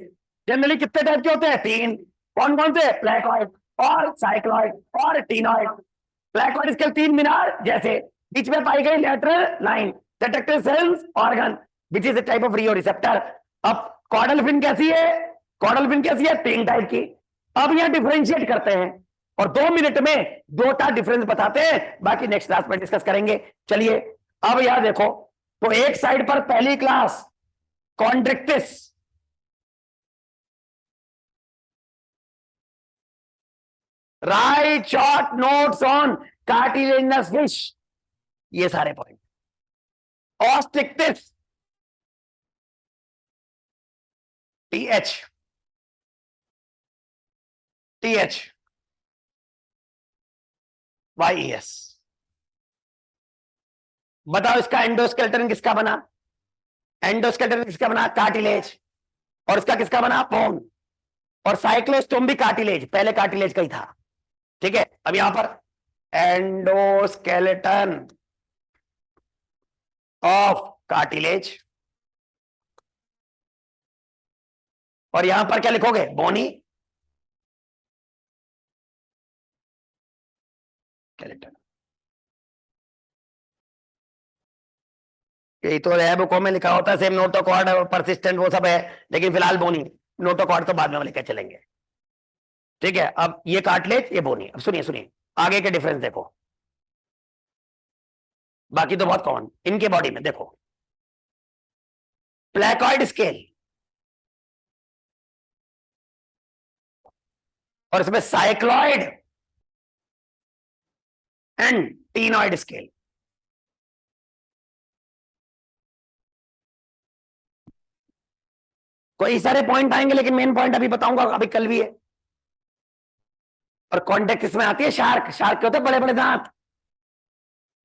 जनरली कितने टाइप के होते हैं? 3। कौन कौन से? प्लेकॉइड और साइक्लॉइड और टीनॉइड। प्लेकॉइड स्केल 3 मीनार जैसे, बीच में पाई गई lateral line, detective cells organ which is a type of rheoreceptor. अब कॉर्डल फिन कैसी है? कॉर्डल फिन कैसी है? 3 टाइप की। अब यहां डिफरेंशिएट करते हैं, और 2 मिनट में 2टा डिफरेंस बताते हैं, बाकी नेक्स्ट क्लास में डिस्कस करेंगे। चलिए, अब यहां देखो, तो एक साइड पर पहली class Chondrichthyes, write short notes on cartilaginous fish, ये सारे point. Osteichthyes, T H, T H Y S. बताओ इसका एंडोस्केलेटन किसका बना? एंडोस्केलेटन किसका बना? कार्टिलेज। और इसका किसका बना? बोन। और साइक्लोस्टोम भी कार्टिलेज, पहले कार्टिलेज का ही था। ठीक है, अब यहां पर एंडोस्केलेटन ऑफ कार्टिलेज, और यहां पर क्या लिखोगे? Bony skeleton. यही तो है, बुकों में लिखा होता है सेम, नोटोकॉर्ड और परसिस्टेंट वो सब है, लेकिन फिलहाल बोनी। नोटोकॉर्ड तो बाद में हम लेकर चलेंगे। ठीक है, अब ये कार्टिलेज, ये बोनी। अब सुनिए सुनिए, आगे के डिफरेंस देखो, बाकी तो बहुत कॉमन इनके बॉडी में। देखो, प्लेकॉइड स्केल और इसमें साइक्लॉइड एंड टीनॉइड स्केल। कोई सारे पॉइंट आएंगे, लेकिन मेन पॉइंट अभी बताऊंगा, अभी कल भी है। और कॉन्टेक्ट इसमें आती है शार्क। शार्क के होते हैं बड़े बड़े दांत।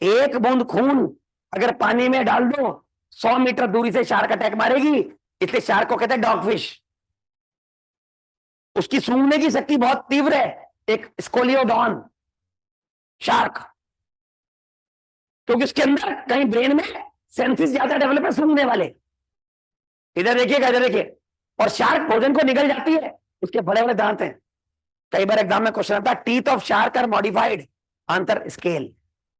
एक बूंद खून अगर पानी में डाल दो, 100 मीटर दूरी से शार्क अटैक मारेगी, इसलिए शार्क को कहते हैं डॉगफिश। उसकी सूंघने की शक्ति बहुत तीव्र है, एक स्कोलियोडॉन शार्क, क्योंकि उसके अंदर कहीं ब्रेन में सेंसिस ज्यादा डेवलप है सूंघने वाले। इधर देखिएगा, इधर देखिए। और शार्क भोजन को निगल जाती है, उसके बड़े बड़े दांत हैं। कई बार एग्जाम में क्वेश्चन आता है, teeth of shark are modified, answer scale.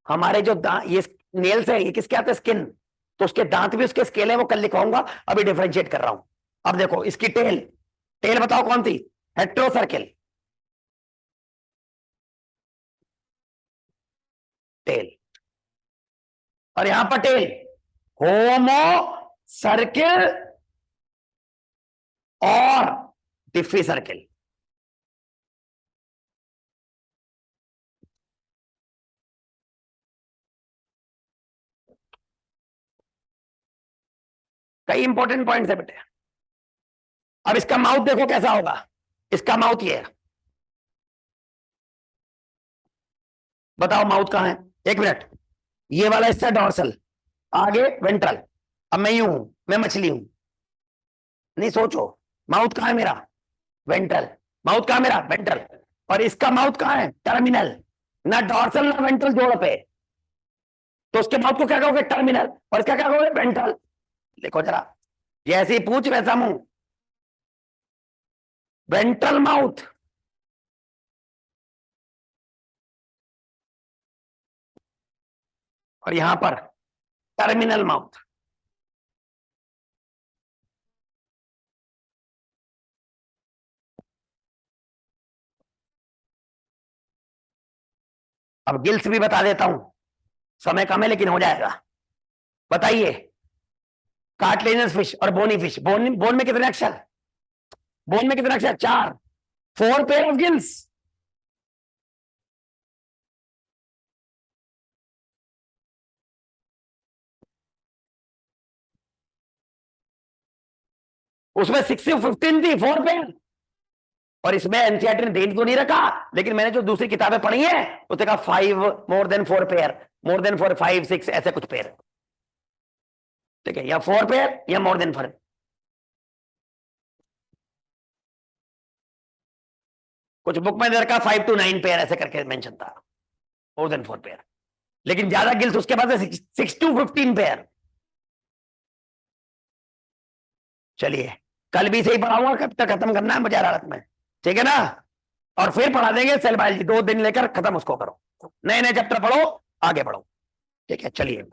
हमारे जो ये नेल्स है, ये किसके आते हैं? स्किन। तो उसके दांत भी उसके स्केल है, वो कल लिखवाऊंगा, अभी डिफरेंशिएट कर रहा हूं। अब देखो इसकी टेल। टेल बताओ कौन थी? Heterocercal tail. और यहां पर टेल होमो सर्किल और डिफी सर्किल। कई इंपॉर्टेंट पॉइंट्स है बेटे। अब इसका माउथ देखो कैसा होगा। इसका माउथ ये है, बताओ माउथ कहां है? एक मिनट, ये वाला हिस्सा डॉर्सल, आगे वेंट्रल। अब मैं यूं हूं, मैं मछली हूं, नहीं सोचो, माउथ कहां है मेरा? वेंट्रल। माउथ कहां मेरा? वेंट्रल। और इसका माउथ कहां है? टर्मिनल। ना डॉर्सल ना वेंट्रल जोड़ पे, तो उसके माउथ को क्या कहोगे? टर्मिनल। और इसका क्या कहोगे? वेंट्रल। देखो जरा, जैसे ही पूछ वैसा मुंह, वेंट्रल माउथ। और यहां पर टर्मिनल माउथ। अब गिल्स भी बता देता हूं, समय कम है लेकिन हो जाएगा। बताइए, कार्टिलेजिनस फिश और बोनी फिश, बोन में कितने अक्षर? बोन में कितने अक्षर? 4। 4 पेयर ऑफ गिल्स। उसमें 6 से 15 थी, 4 पेयर। और इसमें एनसीईआरटी ने दे तो नहीं रखा, लेकिन मैंने जो दूसरी किताबें पढ़ी है उसने कहा 5 more than 4 pair, more than 4 5 6 ऐसे कुछ पेयर। ठीक है, या 4 पेयर या मोर देन 4। कुछ बुक में दे रखा 5 to 9 पेयर ऐसे करके मेंशन था, मोर देन 4 पेयर। लेकिन ज्यादा गिल्स उसके पास है 6 to 15 पेयर। चलिए, कल भी सही पढ़ाऊंगा, कब तक खत्म करना है मुझे हालत में, ठीक है ना? और फिर पढ़ा देंगे सेल बायोलॉजी, 2 दिन लेकर खत्म उसको करो, नए नए चैप्टर पढ़ो, आगे बढ़ो। ठीक है, चलिए।